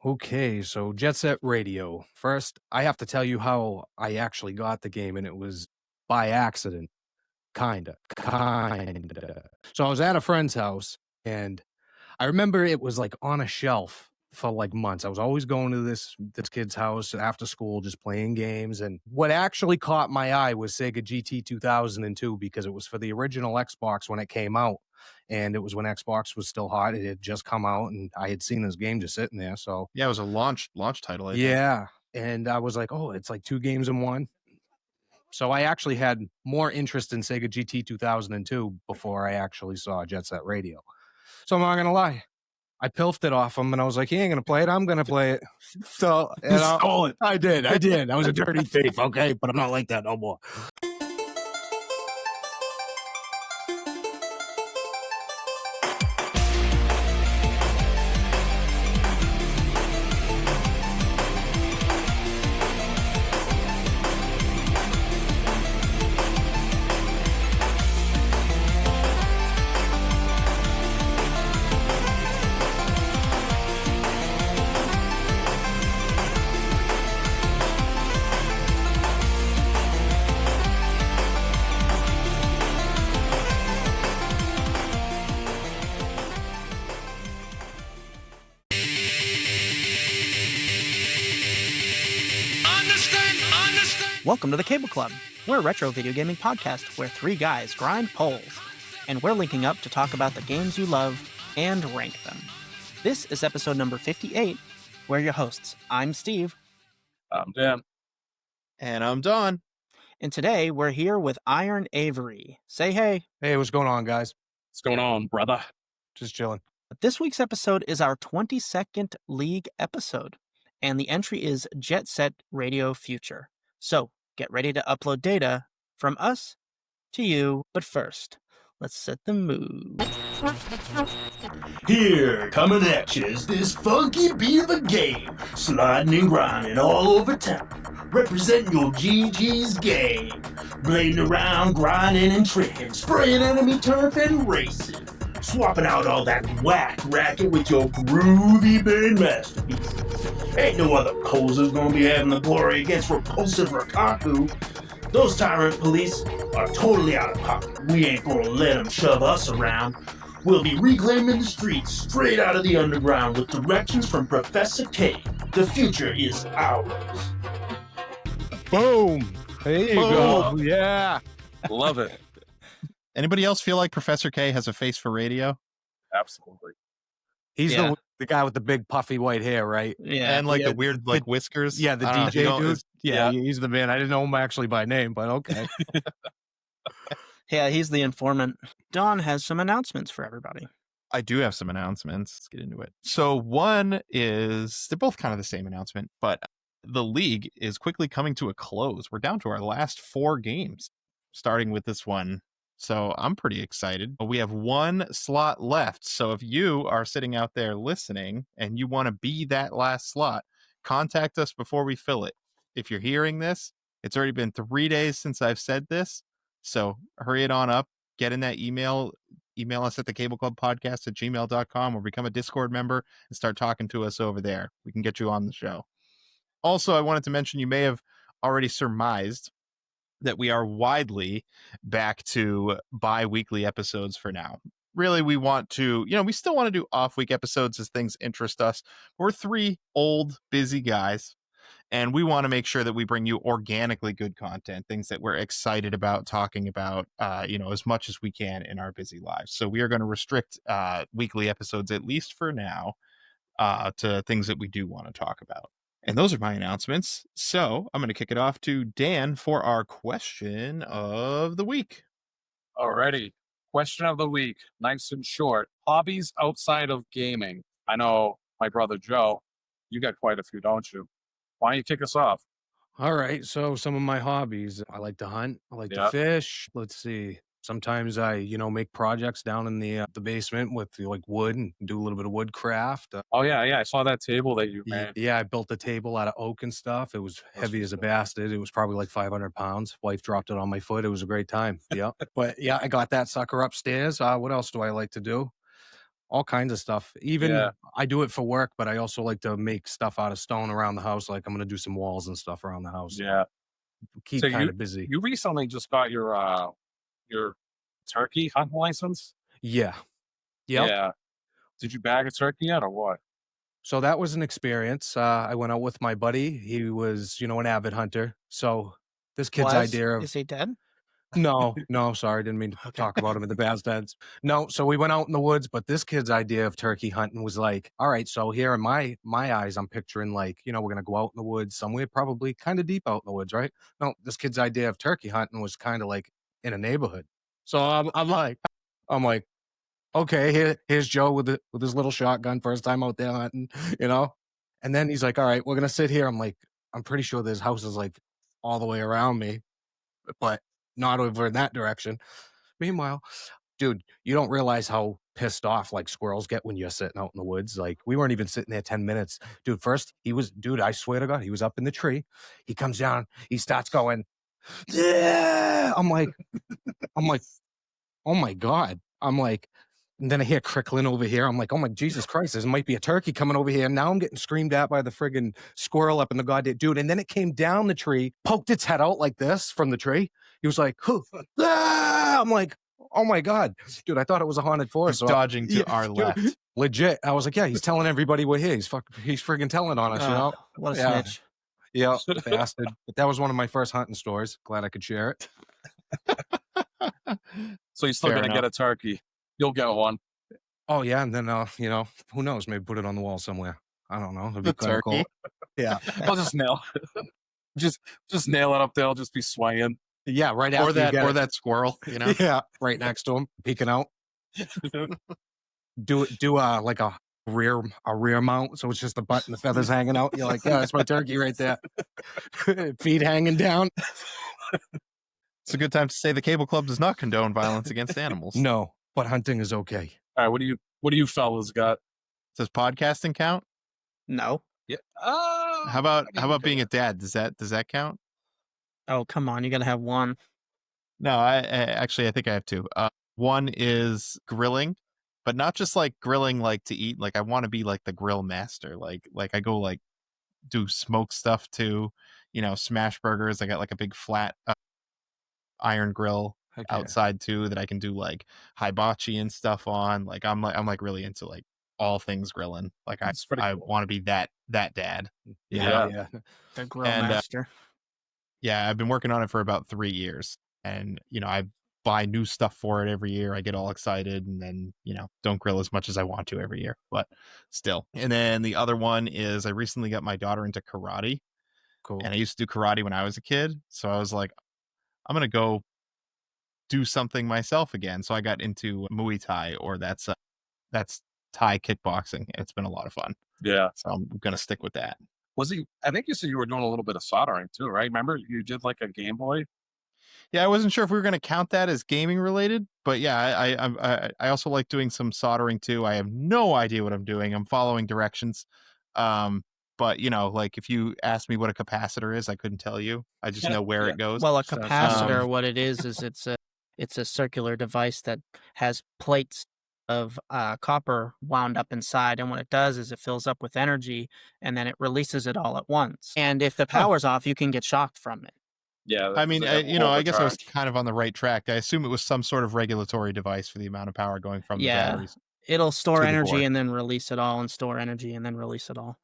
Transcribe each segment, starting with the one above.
Okay, so Jet Set Radio. First, I have to tell you how I actually got the game, and it was by accident. Kinda. So I was at a friend's house, and I remember it was, like, on a shelf for, like, months. I was always going to this kid's house after school just playing games, and what actually caught my eye was Sega GT 2002 because it was for the original Xbox when it came out, and it was when Xbox was still hot. It had just come out, and I had seen this game just sitting there, so Yeah, it was a launch title, I think. yeah, and I was like, "Oh, it's like 2 games in 1." So I actually had more interest in Sega GT 2002 before I actually saw Jet Set Radio. So I'm not gonna lie, I pilfed it off him, and I was like, "He ain't gonna play it, I'm gonna play it." So, You stole it. I did. I was a dirty thief, okay? But I'm not like that no more. Welcome to the Cable Club. We're a retro video gaming podcast where 3 guys grind poles, and we're linking up to talk about the games you love and rank them. This is episode number 58. We're your hosts. I'm Steve. I'm Dan. And I'm Don. And today we're here with IronAvery. Say hey. Hey, what's going on, guys? What's going on, brother? Just chilling. This week's episode is our 22nd League episode, and the entry is Jet Set Radio Future. So, get ready to upload data from us to you. But first, let's set the mood. Here, coming at you is this funky beat of a game, sliding and grinding all over town, representing your GG's game, blading around, grinding and tricking, spraying enemy turf and racing, swapping out all that whack racket with your groovy band masterpieces. Ain't no other posers gonna be having the glory against repulsive Rakaku. Those tyrant police are totally out of pocket. We ain't gonna let them shove us around. We'll be reclaiming the streets straight out of the underground with directions from Professor K. The future is ours. Boom! There you go. Yeah. Love it. Anybody else feel like Professor K has a face for radio? Absolutely. He's Yeah. the guy with the big puffy white hair, right? Yeah. And the weird whiskers? Yeah, the I don't know if you DJ know, dude. it's- Yeah, he's the man. I didn't know him actually by name, but okay. Yeah, he's the informant. Don has some announcements for everybody. I do have some announcements. Let's get into it. So one is, they're both kind of the same announcement, but the league is quickly coming to a close. We're down to our last 4 games, starting with this one. So I'm pretty excited. We have 1 slot left. So if you are sitting out there listening and you want to be that last slot, contact us before we fill it. If you're hearing this, it's already been 3 days since I've said this. So hurry it on up. Get in that email. Email us at thecableclubpodcast@gmail.com or become a Discord member and start talking to us over there. We can get you on the show. Also, I wanted to mention, you may have already surmised that we are widely back to bi-weekly episodes for now. Really, we want to, we still want to do off-week episodes as things interest us. We're 3 old, busy guys, and we want to make sure that we bring you organically good content, things that we're excited about talking about, as much as we can in our busy lives. So we are going to restrict weekly episodes, at least for now, to things that we do want to talk about. And those are my announcements. So I'm going to kick it off to Dan for our question of the week. Alrighty. Question of the week. Nice and short. Hobbies outside of gaming. I know my brother Joe, you got quite a few, don't you? Why don't you kick us off? All right. So some of my hobbies, I like to hunt. I like to fish. Let's see. Sometimes I, make projects down in the basement with wood and do a little bit of woodcraft. Oh, yeah. I saw that table that you made. Yeah, I built a table out of oak and stuff. It was heavy as a bastard. It was probably like 500 pounds. Wife dropped it on my foot. It was a great time. Yeah. But yeah, I got that sucker upstairs. What else do I like to do? all kinds of stuff. Even Yeah. I do it for work, but I also like to make stuff out of stone around the house. Like I'm going to do some walls and stuff around the house. Yeah. Keep So kind of busy. you recently just got your turkey hunting license? Yeah. Yep. Yeah. Did you bag a turkey yet or what? So that was an experience. I went out with my buddy. He was, an avid hunter. So this kid's idea of Is he dead? no, sorry, didn't mean to Okay. talk about him in the past tense. No, so we went out in the woods, but this kid's idea of turkey hunting was like, all right, so here in my eyes, I'm picturing like, we're gonna go out in the woods somewhere, probably kind of deep out in the woods, right? No, this kid's idea of turkey hunting was kind of like in a neighborhood. So I'm like, okay, here's Joe with his little shotgun, first time out there hunting, And then he's like, all right, we're gonna sit here. I'm like, I'm pretty sure there's houses like all the way around me, but not over in that direction. Meanwhile, dude, you don't realize how pissed off like squirrels get when you're sitting out in the woods. Like we weren't even sitting there 10 minutes. Dude, first I swear to God, he was up in the tree. He comes down, he starts going, yeah. I'm like, oh my God. I'm like, and then I hear crickling over here. I'm like, oh my Jesus Christ, there might be a turkey coming over here. Now I'm getting screamed at by the friggin' squirrel up in the goddamn dude. And then it came down the tree, poked its head out like this from the tree. He was like, ah! I'm like, oh my God. Dude, I thought it was a haunted forest. He's dodging to our left. Legit. I was like, yeah, he's telling everybody we're here. He's friggin' telling on us, What a Yeah. snitch. Yeah, bastard. But that was one of my first hunting stories. Glad I could share it. So you're still Fair gonna enough. get a turkey. You'll get one. Oh yeah, and then who knows? Maybe put it on the wall somewhere. I don't know. It'd be The kinda cool. turkey. Yeah, I'll just nail just nail it up there. I'll just be swaying. yeah. Right after Or you get it. that squirrel, Yeah, right next to him, peeking out. Do like a rear mount, so it's just the butt and the feathers hanging out. You're like, yeah, that's my turkey right there. Feet hanging down. It's a good time to say the Cable Club does not condone violence against animals. No, but hunting is okay. All right, what do you fellas got? Does podcasting count? No. Yeah. How about being a dad? Does that count? Oh, come on. You got to have one. No, I actually I think I have two. One is grilling, but not just like grilling like to eat. Like I want to be like the grill master. Like I go like do smoke stuff too. Smash burgers. I got like a big flat iron grill outside too that I can do like hibachi and stuff on. Like I'm really into like all things grilling. Like That's pretty I cool. want to be that dad. Yeah. The grill And, master. Yeah, I've been working on it for about 3 years, and I buy new stuff for it every year. I get all excited, and then don't grill as much as I want to every year, but still. And then the other one is I recently got my daughter into karate, Cool. and I used to do karate when I was a kid, so I was like, I'm gonna go do something myself again. So I got into Muay Thai, or that's Thai kickboxing, and it's been a lot of fun. Yeah. So I'm gonna stick with that. I think you said you were doing a little bit of soldering too, right? Remember you did like a Game Boy? Yeah, I wasn't sure if we were going to count that as gaming related, but yeah, I also like doing some soldering too. I have no idea what I'm doing. I'm following directions. But like if you ask me what a capacitor is, I couldn't tell you. I just know where it goes. Well, a So, capacitor, what it is it's a circular device that has plates of copper wound up inside, and what it does is it fills up with energy, and then it releases it all at once. And if the power's off, you can get shocked from it. Yeah. I mean, I guess I was overcharge. kind of on the right track. I assume it was some sort of regulatory device for the amount of power going from the batteries. It'll store to the energy board. and then release it all, and store energy and then release it all.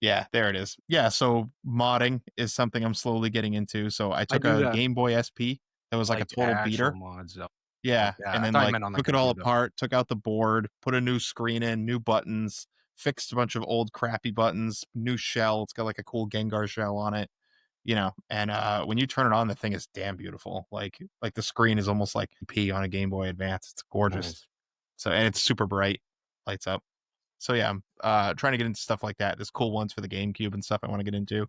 Yeah, there it is. Yeah, so modding is something I'm slowly getting into. So I took do a that. Game Boy SP that was like a total actual beater. mods, though. Yeah, Yeah, and I then thought you like meant on the took it all computer. apart, took out the board, put a new screen in, new buttons, fixed a bunch of old crappy buttons, new shell. It's got like a cool Gengar shell on it, And when you turn it on, the thing is damn beautiful. Like the screen is almost like P on a Game Boy Advance. It's gorgeous. Nice. So and it's super bright, lights up. So yeah, I'm trying to get into stuff like that. There's cool ones for the GameCube and stuff I want to get into.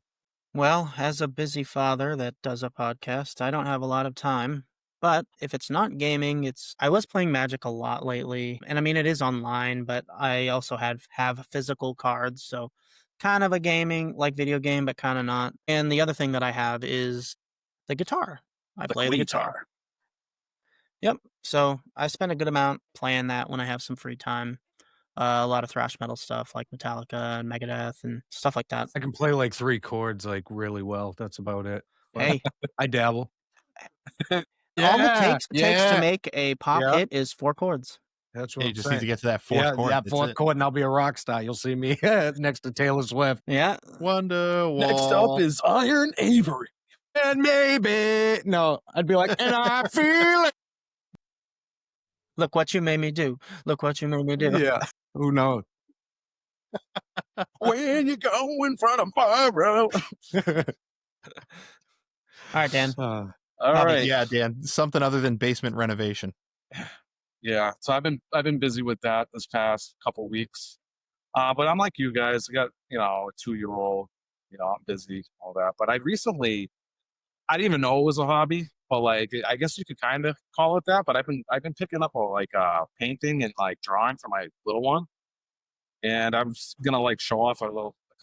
Well, as a busy father that does a podcast, I don't have a lot of time. But if it's not gaming, I was playing Magic a lot lately. And I mean, it is online, but I also have physical cards. So kind of a gaming, like video game, but kind of not. And the other thing that I have is the guitar. I play the guitar. Yep. So I spend a good amount playing that when I have some free time. A lot of thrash metal stuff like Metallica and Megadeth and stuff like that. I can play like 3 chords like really well. That's about it. But Hey, I dabble. all Yeah, it takes to yeah. make a pop Yeah. hit is 4 chords. That's what You I'm just need to saying. get to that fourth chord. Yeah, That's fourth it. chord, and I'll be a rock star. You'll see me next to Taylor Swift. Yeah. Wonderwall. Next up is IronAvery. And maybe no, I'd be like, and I feel it. Look what you made me do. Look what you made me do. Yeah, who knows? When you go in front of Pyro. All right, Dan. All Hobby, right. yeah, Dan. Something other than basement renovation. Yeah. So I've been busy with that this past couple weeks. But I'm like you guys. I got, a 2-year-old. I'm busy, all that. But I didn't even know it was a hobby, but like I guess you could kind of call it that. But I've been picking up painting and like drawing for my little one, and I'm just gonna like show off a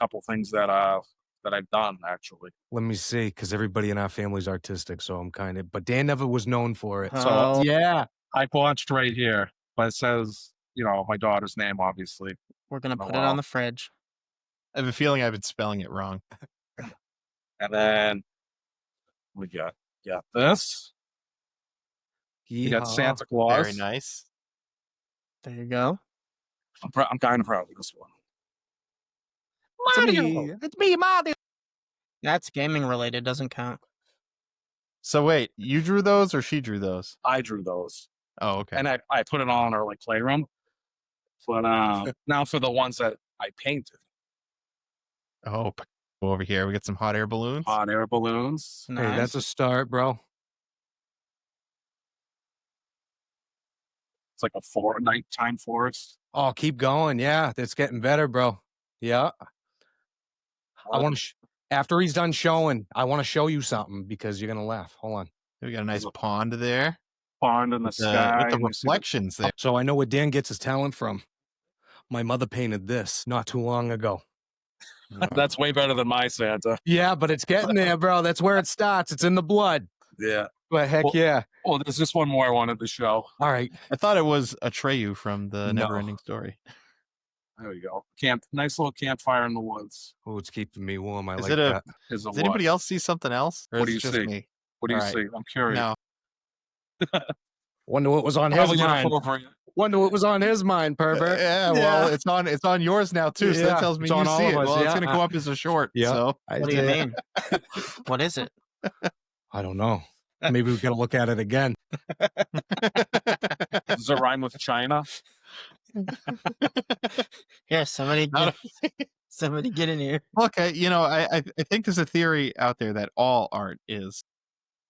couple things that I've done actually. Let me see, because everybody in our family's artistic, so I'm kind of. But Dan never was known for it. Oh. Yeah, I watched right here, but it says my daughter's name obviously. We're going to Oh, put it wow. on the fridge. I have a feeling I've been spelling it wrong. And then we got this. We got Yeehaw. Santa Claus. Very nice. There you go. I'm kind of proud of this one. It's me, Mario. That's gaming related. Doesn't count. So wait, you drew those or she drew those? I drew those, Oh, okay. and I put it on our like playroom. But now for the ones that I painted, Oh, go over here. We got some hot air balloons. hot air balloons. Hey, Nice. that's a start, bro. It's like a nighttime forest. Oh, keep going. Yeah, it's getting better, bro. Yeah, I want to. After he's done showing, I want to show you something because you're gonna laugh. Hold on. We got a nice pond there. pond in the sky. With the and you see the- reflections there. So I know where Dan gets his talent from. My mother painted this not too long ago. That's way better than my Santa. Yeah, but it's getting there, bro. That's where it starts. It's in the blood. Yeah. But heck Well- yeah. Well, there's just one more I wanted to show. All right. I thought it was Atreyu from the No. Never Ending Story. There we go. Nice little campfire in the woods. Oh, it's keeping me warm. I Is like it a- that. Is a Does anybody what? else see something else? Or What is do it you just see? me? What do you All right. see? I'm curious. No. Wonder what was on his Probably mind. inappropriate. Wonder what was on his mind, pervert. Yeah, well, it's on yours now too. So Yeah, that tells me it's you on see all of it. us, Well, it's yeah. gonna go up as a short. Yeah. So What do you mean? What is it? I don't know. Maybe we gotta look at it again. Does it rhyme with China? Here, somebody get in here. okay, I think there's a theory out there that all art is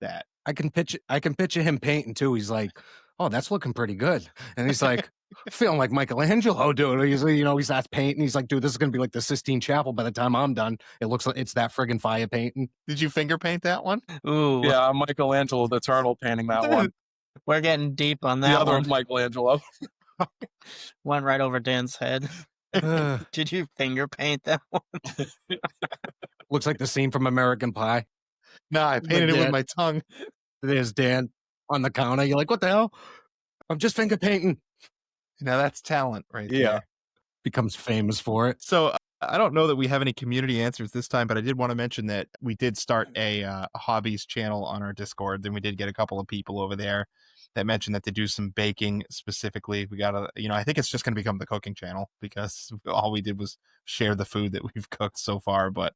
that. I can picture him painting too. He's like, "Oh, that's looking pretty good," and he's like, "Feeling like Michelangelo, dude." He's he starts painting. He's like, "Dude, this is gonna be like the Sistine Chapel by the time I'm done." It looks like it's that friggin' fire painting. Did you finger paint that one? Ooh, Yeah, Michelangelo the turtle painting that one. we're getting deep on The that other one. Michelangelo. Went right over Dan's head. Did you finger paint that one? Looks like the scene from American Pie. No, I painted it with dead. my tongue. There's Dan on the counter. You're like, "What the hell?" I'm just finger painting. Now that's talent, right? Yeah. there. Becomes famous for it. So I don't know that we have any community answers this time, but I did want to mention that we did start a hobbies channel on our Discord, and we did get a couple of people over there that mentioned that they do some baking specifically. We got I think it's just going to become the cooking channel because all we did was share the food that we've cooked so far. But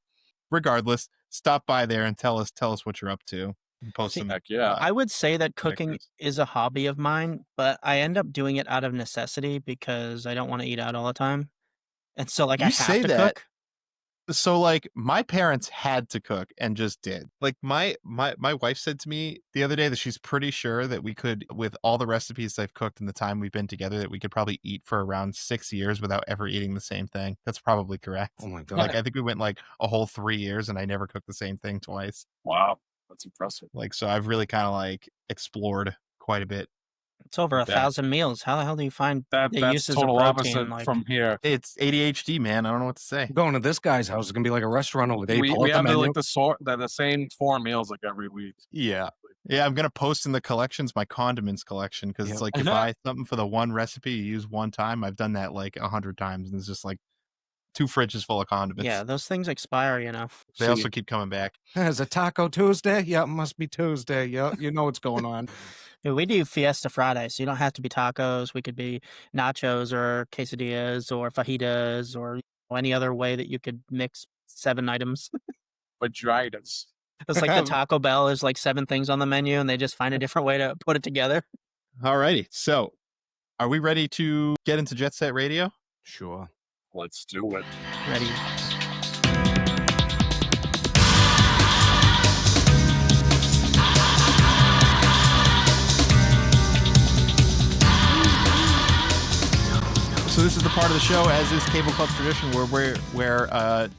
regardless, stop by there and tell us what you're up to. And post See, some. Heck yeah. I would say that cooking pictures. is a hobby of mine, but I end up doing it out of necessity because I don't want to eat out all the time. And so I You have say to that, cook. So like my parents had to cook and just did. Like my wife said to me the other day that she's pretty sure that we could, with all the recipes I've cooked in the time we've been together, that we could probably eat for around 6 years without ever eating the same thing. That's probably correct. Oh my god. Like I think we went like a whole 3 years and I never cooked the same thing twice. Wow. That's impressive. Like so I've really kind of like explored quite a bit It's over Like that. 1,000 meals. How the hell do you find the That's uses of total protein? opposite Like, from here. It's ADHD, man. I don't know what to say. Going to this guy's house is gonna be like a restaurant over there. You pull We up the have menu. like the same 4 meals like every week. Yeah. Yeah, I'm going to post in the collections my condiments collection because Yep. it's like you buy something for the one recipe you use one time. I've done that like 100 times, and it's just like 2 fridges full of condiments. yeah, those things expire, you know. They So also keep coming back. Is it Taco Tuesday? Yeah, it must be Tuesday. Yeah, you know what's going on. Dude, we do Fiesta Friday, so you don't have to be tacos. We could be nachos or quesadillas or fajitas or any other way that you could mix 7 items. Vaginas. It's like the Taco Bell is like 7 things on the menu, and they just find a different way to put it together. Alrighty. So, are we ready to get into Jet Set Radio? Sure. Let's do it. Ready? So this is the part of the show, as is Cable Club tradition, where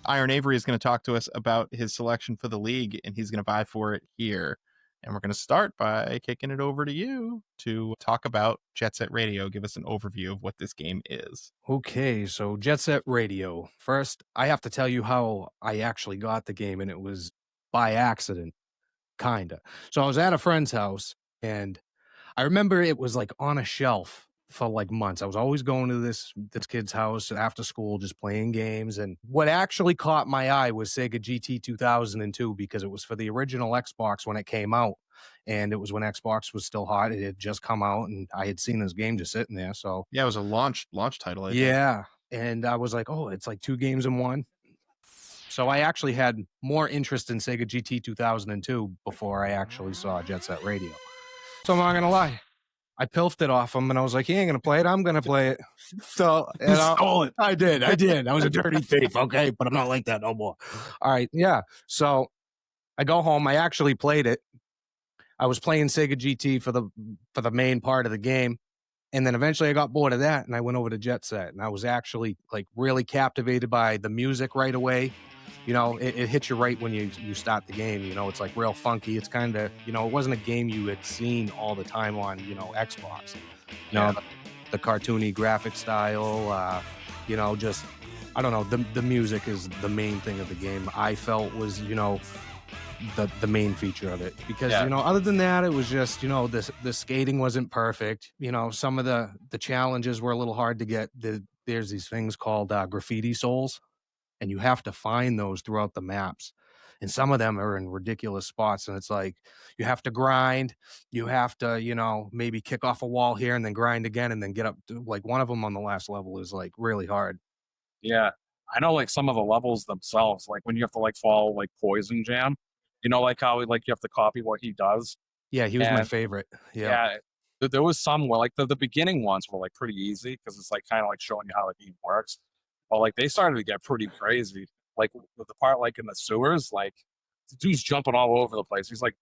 IronAvery is going to talk to us about his selection for the league, and he's going to vie for it here. And we're going to start by kicking it over to you to talk about Jet Set Radio. Give us an overview of what this game is. Okay, so Jet Set Radio. First, I have to tell you how I actually got the game, and it was by accident, kinda. So I was at a friend's house, and I remember it was like on a shelf for like months. I was always going to this kid's house after school, just playing games. And what actually caught my eye was Sega GT 2002 because it was for the original Xbox when it came out, and it was when Xbox was still hot. It had just come out, and I had seen this game just sitting there. So Yeah, it was a launch title. I think. yeah, and I was like, oh, it's like 2 games in one. So I actually had more interest in Sega GT 2002 before I actually saw Jet Set Radio. So I'm not gonna lie, I pilfed it off him, and I was like, he ain't gonna play it, I'm gonna play it. So You stole it. I did. I was a dirty thief, okay? But I'm not like that no more. All right, yeah. So I go home, I actually played it. I was playing Sega GT for the main part of the game. And then eventually I got bored of that, and I went over to Jet Set, and I was actually like really captivated by the music right away. You know, it hits you right when you start the game. You know, it's like real funky. It's kind of, you know, it wasn't a game you had seen all the time on, you know, Xbox. You know, the cartoony graphic style, you know, just, I don't know, the music is the main thing of the game. I felt was, you know, the main feature of it, because you know, other than that, it was just, you know, the skating wasn't perfect. You know, some of the challenges were a little hard to get. There's these things called graffiti souls, and you have to find those throughout the maps, and some of them are in ridiculous spots, and it's like you have to grind, you have to, you know, maybe kick off a wall here and then grind again and then get up to, like, one of them on the last level is like really hard. Yeah. I know like some of the levels themselves, like when you have to like follow like Poison Jam, you know, like how like you have to copy what he does. Yeah, he was my And favorite. yeah, there was some where like the beginning ones were like pretty easy because it's like kind of like showing you how the game works. But like they started to get pretty crazy. Like with the part like in the sewers, like the dude's jumping all over the place. He's like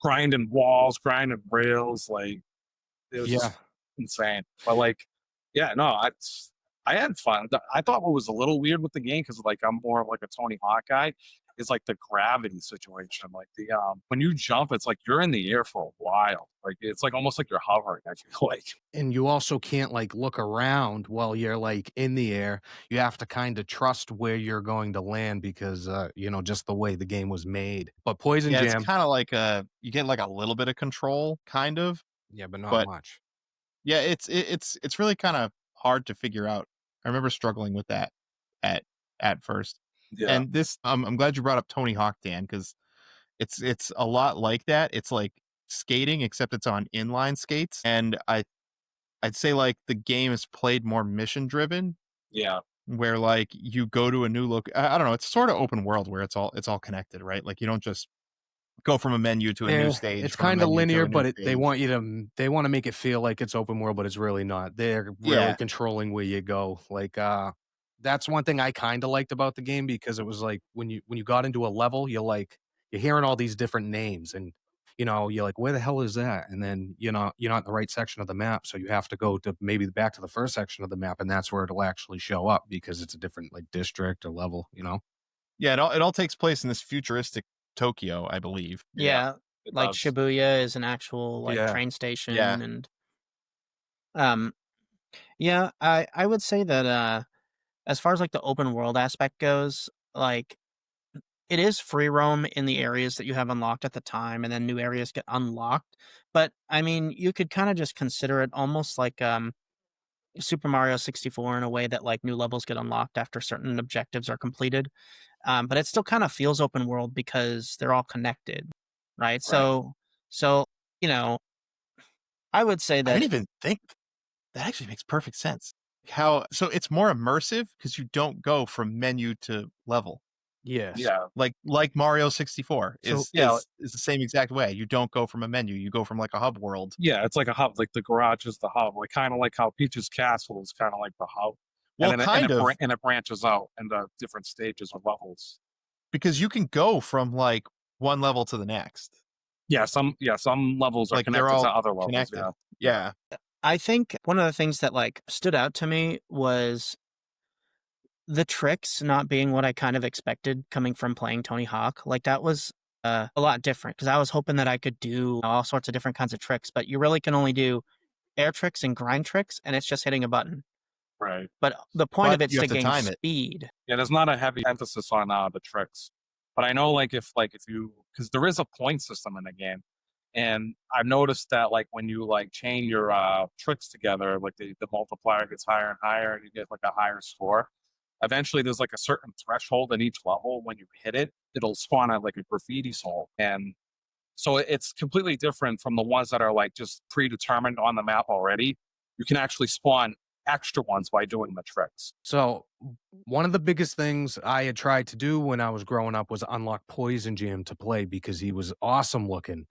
grinding walls, grinding rails, like it was just insane. But like, yeah, no, I had fun. I thought what was a little weird with the game, because like I'm more of like a Tony Hawk guy, is like the gravity situation. Like the when you jump, it's like you're in the air for a while. Like it's like almost like you're hovering, I feel like. And you also can't like look around while you're like in the air. You have to kind of trust where you're going to land because you know, just the way the game was made. But Poison Jam, it's kind of like you get like a little bit of control, kind of. yeah, but not much. Yeah, it's really kind of hard to figure out. I remember struggling with that at first. Yeah. And this, I'm glad you brought up Tony Hawk, Dan, because it's a lot like that. It's like skating, except it's on inline skates. And I'd say like the game is played more mission driven. Yeah. Where like you go to a new look. I don't know. It's sort of open world where it's all connected, right? Like you don't just go from a menu to a new stage. It's from a kind of menu to a linear, new but stage. they want to make it feel like it's open world, but it's really not. They're really controlling where you go. Like that's one thing I kind of liked about the game, because it was like when you got into a level, you're hearing all these different names, and you know, you're like, where the hell is that? And then you're not in the right section of the map, so you have to go to maybe back to the first section of the map, and that's where it'll actually show up because it's a different like district or level, you know. Yeah, it all takes place in this futuristic Tokyo, I believe. Yeah, like does. Shibuya is an actual like Yeah. train station, Yeah. and Um, yeah, I would say that as far as like the open world aspect goes, like it is free roam in the areas that you have unlocked at the time, and then new areas get unlocked. But I mean, you could kind of just consider it almost like Super Mario 64 in a way that like new levels get unlocked after certain objectives are completed. But it still kind of feels open world because they're all connected, right? Right. So you know, I would say I that didn't even think that actually makes perfect sense. So it's more immersive because you don't go from menu to level. Yes. Yeah. Like Mario 64 So- is Yeah. is the same exact way. You don't go from a menu, you go from like a hub world. Yeah, it's like a hub. Like the garage is the hub. Like kind of like how Peach's Castle is kind of like the hub. Well, and then kind of, and it branches out into different stages of levels. because you can go from like one level to the next. Yeah, some levels are Like, they're connected all to other levels. connected. Yeah. Yeah. I think one of the things that like stood out to me was the tricks not being what I kind of expected coming from playing Tony Hawk. Like that was a lot different because I was hoping that I could do all sorts of different kinds of tricks, but you really can only do air tricks and grind tricks, and it's just hitting a button. Right. But the point of But it's you to have to gain time it. speed. Yeah, there's not a heavy emphasis on the tricks, but I know like if you, because there is a point system in the game, and I've noticed that like when you like chain your tricks together, like the multiplier gets higher and higher, and you get like a higher score. Eventually, there's like a certain threshold in each level. When you hit it, it'll spawn out like a graffiti soul, and so it's completely different from the ones that are like just predetermined on the map already. You can actually spawn extra ones by doing the tricks. So one of the biggest things I had tried to do when I was growing up was unlock Poison Jam to play because he was awesome looking.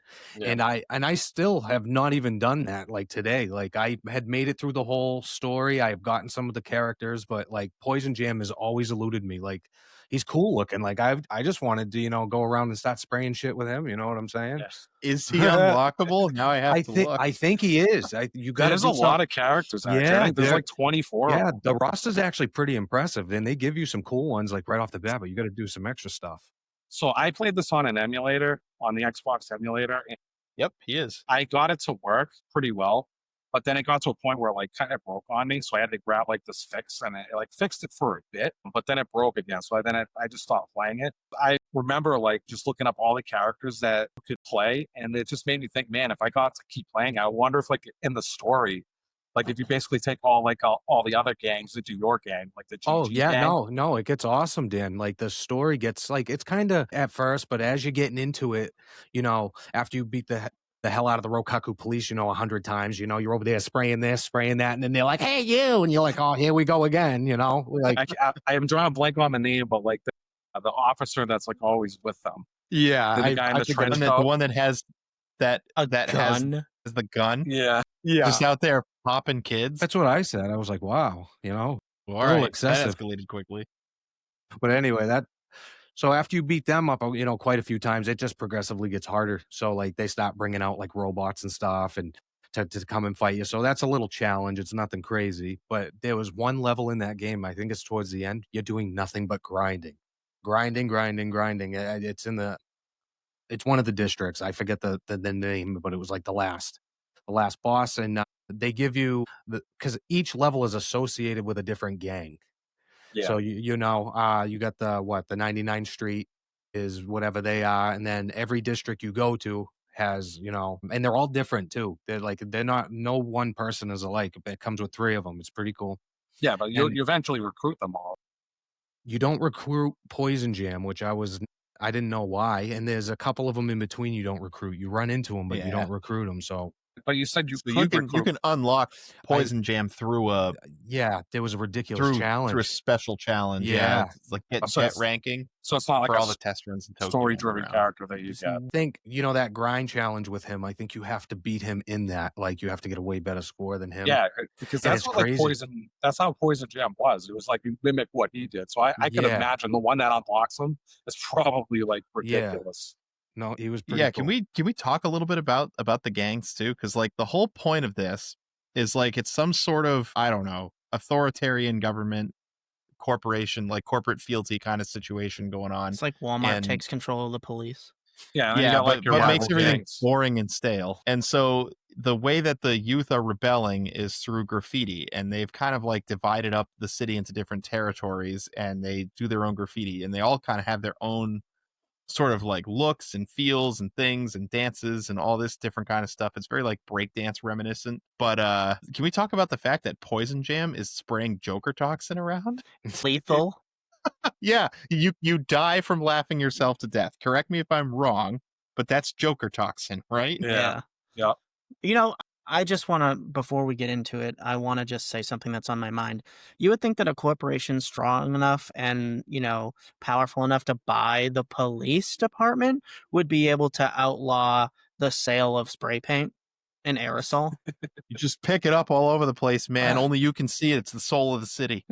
And I still have not even done that like today. Like I had made it through the whole story. I've gotten some of the characters, but like Poison Jam has always eluded me. Like he's cool looking. Like I just wanted to, go around and start spraying shit with him. You know what I'm saying? Yes. Is he unlockable? Now I have to look. I think he is. You got There's a lot of characters. Actually. Yeah, I think there's like 24. Yeah, of them. the roster's actually pretty impressive, and they give you some cool ones like right off the bat, but you got to do some extra stuff. So I played this on an emulator, on the Xbox emulator, and Yep, he is. I got it to work pretty well. But then it got to a point where it like kind of broke on me, so I had to grab like this fix, and it like fixed it for a bit, but then it broke again. So I just stopped playing it. I remember like just looking up all the characters that could play, and it just made me think, man, if I got to keep playing, I wonder if like in the story, like if you basically take all the other gangs into your gang, like the GG Oh yeah, gang. no, it gets awesome, Dan. Like the story gets like it's kind of at first, but as you're getting into it, after you beat the hell out of the Rokaku police, 100 times, you're over there spraying this, spraying that, and then they're like, "Hey, you," and you're like, "Oh, here we go again," like I am drawing a blank on the name, but like the officer that's like always with them. Yeah, The guy in the trench the coat. one that has that Gun. has the gun. Yeah. Just out there popping kids. that's what I said. I was like, "Wow," All little right, excessive. that escalated quickly. But anyway, so after you beat them up, quite a few times, it just progressively gets harder. So like they stop bringing out like robots and stuff and to come and fight you. So that's a little challenge. It's nothing crazy. But there was one level in that game, I think it's towards the end, you're doing nothing but grinding. It's one of the districts. I forget the name, but it was like the last boss. And they give you because each level is associated with a different gang. Yeah. So you got the 99th Street is whatever they are, and then every district you go to has and they're all different too. They're not, no one person is alike. It comes with 3 of them. It's pretty cool. Yeah, but you eventually recruit them all. You don't recruit Poison Jam, which I didn't know why. And there's a couple of them in between you don't recruit. You run into them, but you don't recruit them. So. But you said you can unlock Poison Jam through a there was a ridiculous challenge through a special challenge. Yeah. It's like get ranking. So it's not like for all the test runs and story-driven character that you get. I think that grind challenge with him. I think you have to beat him in that. Like you have to get a way better score than him. Yeah, because that's what like Poison. That's how Poison Jam was. It was like you mimic what he did. So I could imagine the one that unlocks him is probably like ridiculous. No, he was pretty cool. Can we talk a little bit about the gangs too? Because like the whole point of this is like it's some sort of, I don't know, authoritarian government corporation, like corporate fealty kind of situation going on. It's like Walmart takes control of the police. Yeah, but makes everything boring and stale. And so the way that the youth are rebelling is through graffiti, and they've kind of like divided up the city into different territories, and they do their own graffiti, and they all kind of have their own sort of like looks and feels and things and dances and all this different kind of stuff. It's very like breakdance reminiscent. But can we talk about the fact that Poison Jam is spraying Joker toxin around? Lethal. Yeah, you die from laughing yourself to death. Correct me if I'm wrong, but that's Joker toxin, right? Yeah. You know, I just want to, before we get into it, I want to just say something that's on my mind. You would think that a corporation strong enough and, powerful enough to buy the police department would be able to outlaw the sale of spray paint and aerosol. You just pick it up all over the place, man. Only you can see it. It's the soul of the city.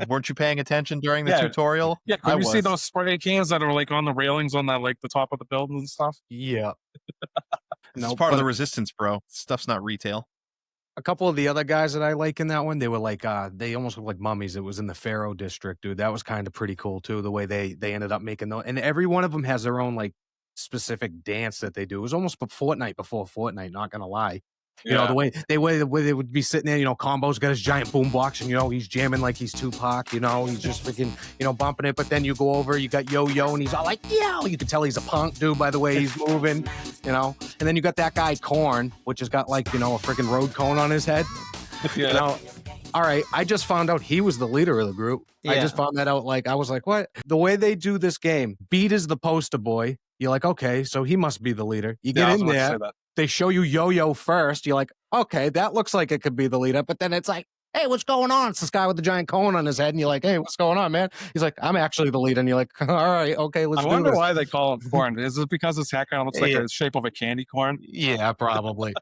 Weren't you paying attention during the tutorial? Yeah, I can you see was. those spray cans that are like on the railings on that like the top of the building and stuff? Yeah. It's part of the resistance, bro. Stuff's not retail. A couple of the other guys that I like in that one, they were like, they almost look like mummies. It was in the Pharaoh district, dude. That was kind of pretty cool too. The way they ended up making those, and every one of them has their own like specific dance that they do. It was almost Fortnite before Fortnite. Not gonna lie. You know, the way they would be sitting there, Combo's got his giant boombox and, he's jamming like he's Tupac, he's just freaking, bumping it. But then you go over, you got Yo-Yo and he's all like, yo, you can tell he's a punk dude by the way he's moving, And then you got that guy Korn, which has got like, a freaking road cone on his head. All right, I just found out he was the leader of the group. I just found that out. Like, I was like, what? The way they do this game, Beat is the poster boy. You're like, okay, so he must be the leader. You get in there. They show you Yo-Yo first. You're like, okay, that looks like it could be the leader. But then it's like, hey, what's going on? It's this guy with the giant cone on his head. And you're like, hey, what's going on, man? He's like, I'm actually the leader. And you're like, all right, okay, let's do this. I wonder why they call it corn. Is it because his hat kind of looks like the shape of a candy corn? Yeah, probably.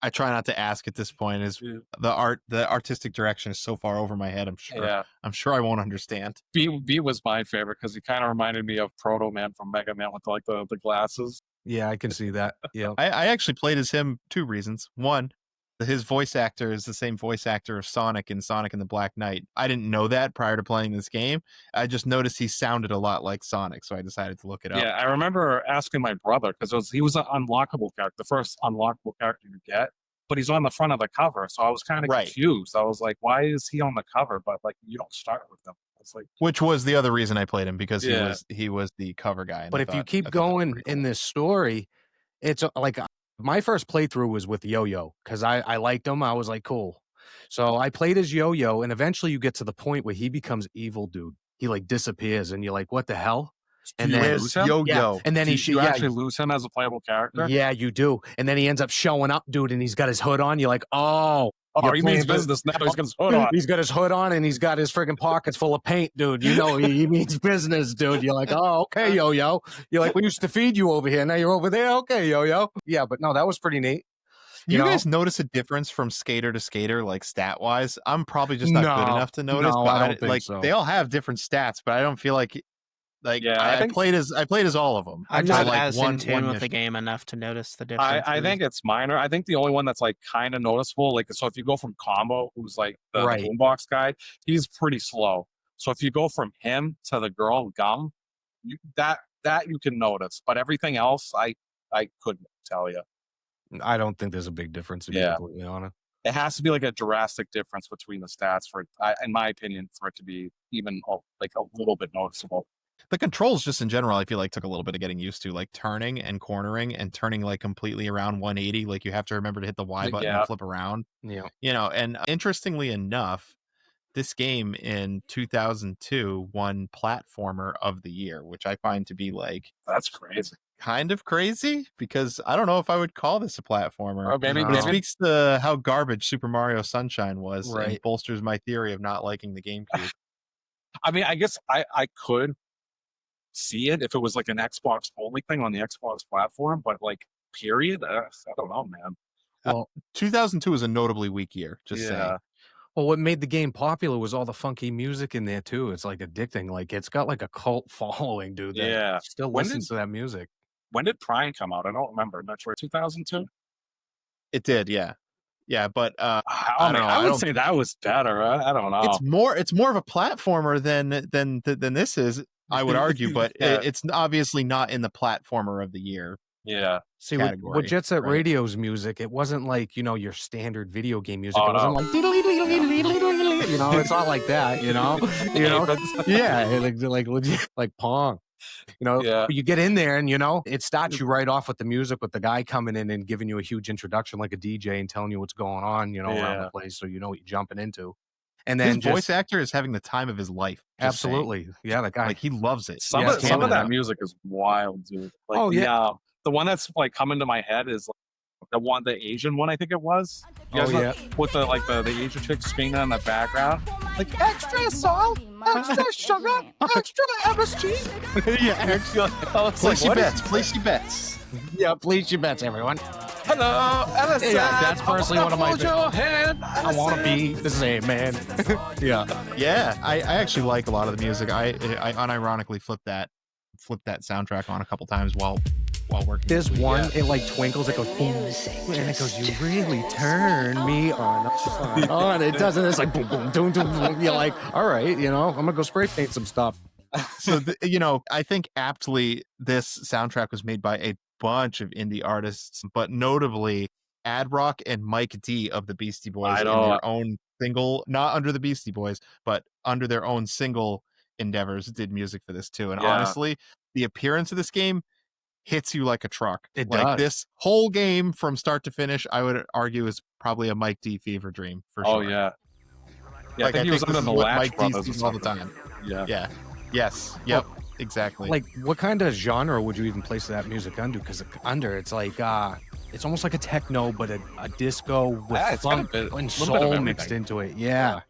I try not to ask at this point. Is the artistic direction is so far over my head. I'm sure. Yeah. I'm sure I won't understand. B was my favorite because he kind of reminded me of Proto Man from Mega Man with like the glasses. Yeah, I can see that. Yeah, I actually played as him 2 reasons. One, his voice actor is the same voice actor of Sonic in Sonic and the Black Knight. I didn't know that prior to playing this game. I just noticed he sounded a lot like Sonic, so I decided to look it up. Yeah, I remember asking my brother because he was an unlockable character, the first unlockable character you get, but he's on the front of the cover, so I was kind of confused. I was like, why is he on the cover? But like, you don't start with him. It's like, which was the other reason I played him, because he was the cover guy. But if you keep going in this story, it's like my first playthrough was with Yo-Yo because I liked him. I was like, cool. So I played as Yo-Yo, and eventually you get to the point where he becomes evil, dude. He like disappears, and you're like, what the hell? And then Yo-Yo, and then you actually lose him as a playable character. Yeah, you do. And then he ends up showing up, dude, and he's got his hood on. You're like, oh. He means business now. He's got his hood on. He's got his hood on, and he's got his freaking pockets full of paint, dude. He means business, dude. You're like, oh, okay, Yo-Yo. You're like, we used to feed you over here. Now you're over there. Okay, Yo-Yo. Yeah, but no, that was pretty neat. You guys notice a difference from skater to skater, like stat wise? I'm probably just not good enough to notice. No, but I don't think so. They all have different stats, but I don't feel like. I played as all of them. I'm not as in tune with the game enough to notice the difference. I think it's minor. I think the only one that's like kind of noticeable, like, so if you go from Combo, who's like the boombox guy, he's pretty slow. So if you go from him to the girl Gum, that you can notice. But everything else, I couldn't tell you. I don't think there's a big difference, to be completely honest. It has to be like a drastic difference between the stats for, in my opinion, for it to be even like a little bit noticeable. The controls just in general, I feel like took a little bit of getting used to, like turning and cornering and turning like completely around 180. Like you have to remember to hit the Y button and flip around. Yeah. And interestingly enough, this game in 2002 won Platformer of the Year, which I find to be like, that's crazy. Kind of crazy, because I don't know if I would call this a platformer. Maybe it speaks to how garbage Super Mario Sunshine was, right, and bolsters my theory of not liking the GameCube. I mean, I guess I could see it if it was like an Xbox only thing on the Xbox platform, but like period, I don't know, man. Well, 2002 was a notably weak year, just saying. Well, what made the game popular was all the funky music in there too. It's like addicting. Like it's got like a cult following, dude. That still listens to that music. When did Prime come out? I don't remember. I'm not sure. 2002. It did, yeah. But I would say that was better. I don't know. It's more of a platformer than this is, I would argue, but it's obviously not in the platformer of the year Yeah. See, with category, Jet Set right? Radio's music, it wasn't like, your standard video game music. Oh, It wasn't no. like, it's not like that, Yeah, like legit, like Pong, Yeah. but you get in there and, it starts you right off with the music with the guy coming in and giving you a huge introduction like a DJ and telling you what's going on, around Yeah. the place, so you know what you're jumping into. And His then voice actor is having the time of his life. Just saying. absolutely. Yeah, the guy. Like he loves it. Some Yeah, of Canada. that music is wild, dude. Like Oh, yeah. the one that's like coming to my head is like, the Asian one, I think it was. You guys Oh, know- yeah. With the Asian chick screaming in the background, like extra salt, extra sugar, extra MSG. Yeah. Actually, I was Place like, your what is- bets. Place your bets. Yeah, please your bets, everyone. Hello, LSI. Yeah, that's personally one of my Hold your hand. I want to be the same man. Yeah. Yeah, I actually like a lot of the music. I unironically flipped that soundtrack on a couple times while working. There's this week. one, Yeah. it like twinkles, it goes boom, and it goes, you really turn me on. It doesn't, it's like boom, boom, boom, boom, boom. You're like, all right, I'm gonna go spray paint some stuff. So I think aptly this soundtrack was made by a bunch of indie artists, but notably Ad Rock and Mike D of the Beastie Boys I in know. their own single, not under the Beastie Boys, but under their own single endeavors, did music for this too. And Yeah. honestly, the appearance of this game hits you like a truck. It like does. This whole game from start to finish, I would argue is probably a Mike D fever dream for sure. Oh yeah. Yeah, Like, I think he was this under is the what Latch Mike D Brothers or sees all the something. time. Yeah. Yeah. Yes. Yep. Exactly. Like, what kind of genre would you even place that music under? Because it's like, it's almost like a techno, but a disco with Yeah, it's got a funk bit- and little bit of soul everything. mixed into it. Yeah.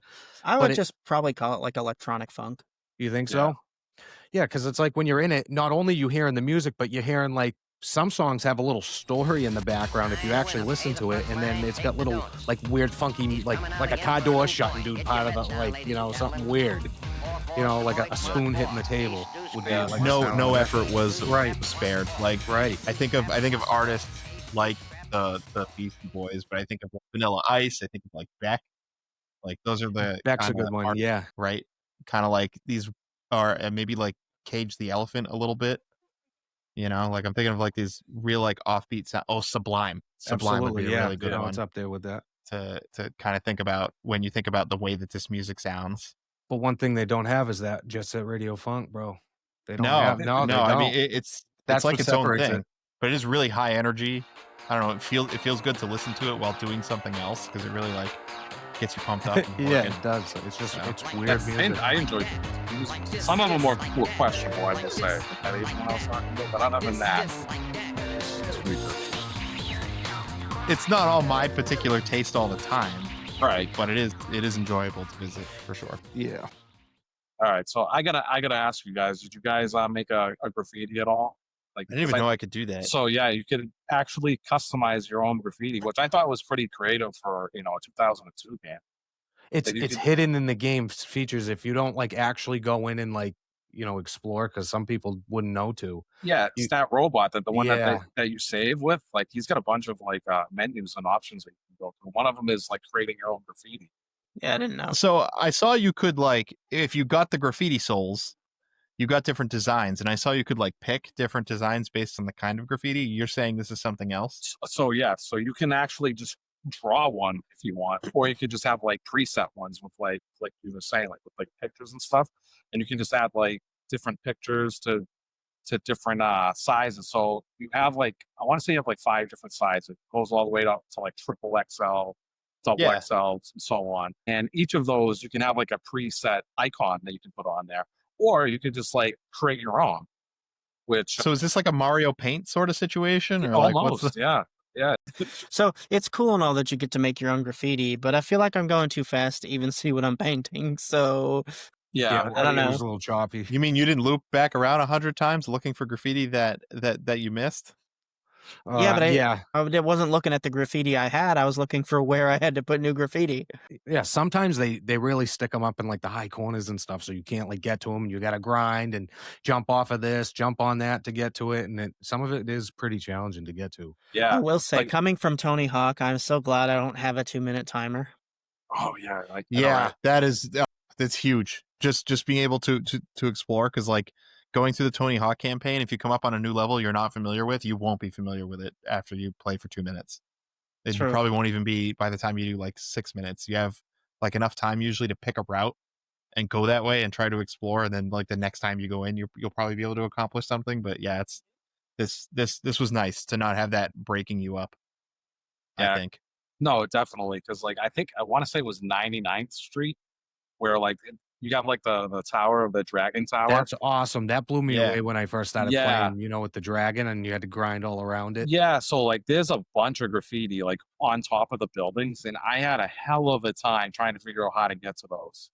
I But would it- just probably call it like electronic funk. You think Yeah. so? Yeah, because it's like when you're in it, not only you hearing the music, but you're hearing like some songs have a little story in the background if you actually listen to it, and then it's got little like weird, funky, like a car door shutting, dude, part of it, like something weird. Like a spoon hitting the table would be Yeah, like no effort was Right. spared. Like Right. I think of artists like the Beastie Boys, but I think of Vanilla Ice. I think of like Beck. Like those are the That's a kinda good one. art- Yeah. right? Kind of like these are maybe like Cage the Elephant a little bit. Like I'm thinking of like these real like offbeat sound. Oh, Sublime. Sublime would be Absolutely. a Yeah. really good one It's up there with that. to kind of think about when you think about the way that this music sounds. But one thing they don't have is that Jet Set Radio Funk, bro. They don't No, have they I don't. mean it's That's like what its own separates thing, it. but it is really high energy. I don't know. It feels good to listen to it while doing something else because it really like gets you pumped up. And Yeah, working. it does. It's just Yeah. it's weird music. I enjoyed the music. Some of them were questionable, I will say. Like that Asian one I was talking about, but other than that, it's pretty good. It's not all my particular taste all the time, Right. but it is enjoyable to visit for sure. Yeah. All right. So I gotta ask you guys, did you guys make a graffiti at all? Like I didn't even know I could do that. So yeah, you could actually customize your own graffiti, which I thought was pretty creative for a 2002 game. It's That you it's could- hidden in the game's features if you don't like actually go in and like explore, because some people wouldn't know to. Yeah, it's that robot the one Yeah. that you save with. Like he's got a bunch of like menus and options that you can go through. One of them is like creating your own graffiti. Yeah, I didn't know. So I saw you could like if you got the graffiti souls, you got different designs, and I saw you could like pick different designs based on the kind of graffiti. You're saying this is something else? So yeah, so you can actually just draw one if you want, or you could just have like preset ones with like you were saying, like with like pictures and stuff, and you can just add like different pictures to different sizes. So you have like, I want to say you have like 5 different sizes. It goes all the way up to like triple XL, double Yeah. XL, and so on. And each of those you can have like a preset icon that you can put on there, or you could just like create your own. Which So is this like a Mario Paint sort of situation, or like almost, what's the? yeah. So it's cool and all that you get to make your own graffiti, but I feel like I'm going too fast to even see what I'm painting. So Yeah, I don't It know. was a little choppy. You mean you didn't loop back around 100 times looking for graffiti that you missed? Yeah, but yeah, I wasn't looking at the graffiti I had. I was looking for where I had to put new graffiti. yeah. Sometimes they really stick them up in like the high corners and stuff, so you can't like get to them. You got to grind and jump off of this, jump on that to get to it, and some of it is pretty challenging to get to. I yeah. will say, like- coming from Tony Hawk, I'm so glad I don't have a 2-minute timer. Oh yeah, like Yeah, that is that's huge. Just being able to explore, because like going through the Tony Hawk campaign, if you come up on a new level you're not familiar with, you won't be familiar with it after you play for 2 minutes. And you True. probably won't even be by the time you do like 6 minutes. You have like enough time usually to pick a route and go that way and try to explore, and then like the next time you go in, you'll probably be able to accomplish something. But yeah, it's this was nice to not have that breaking you up. Yeah. I think. No, definitely, because like I want to say it was 99th Street, where like you got like the tower of the Dragon Tower. That's awesome. That blew me Yeah. away when I first started Yeah. playing, you know, with the dragon, and you had to grind all around it. Yeah, so like there's a bunch of graffiti like on top of the buildings, and I had a hell of a time trying to figure out how to get to those.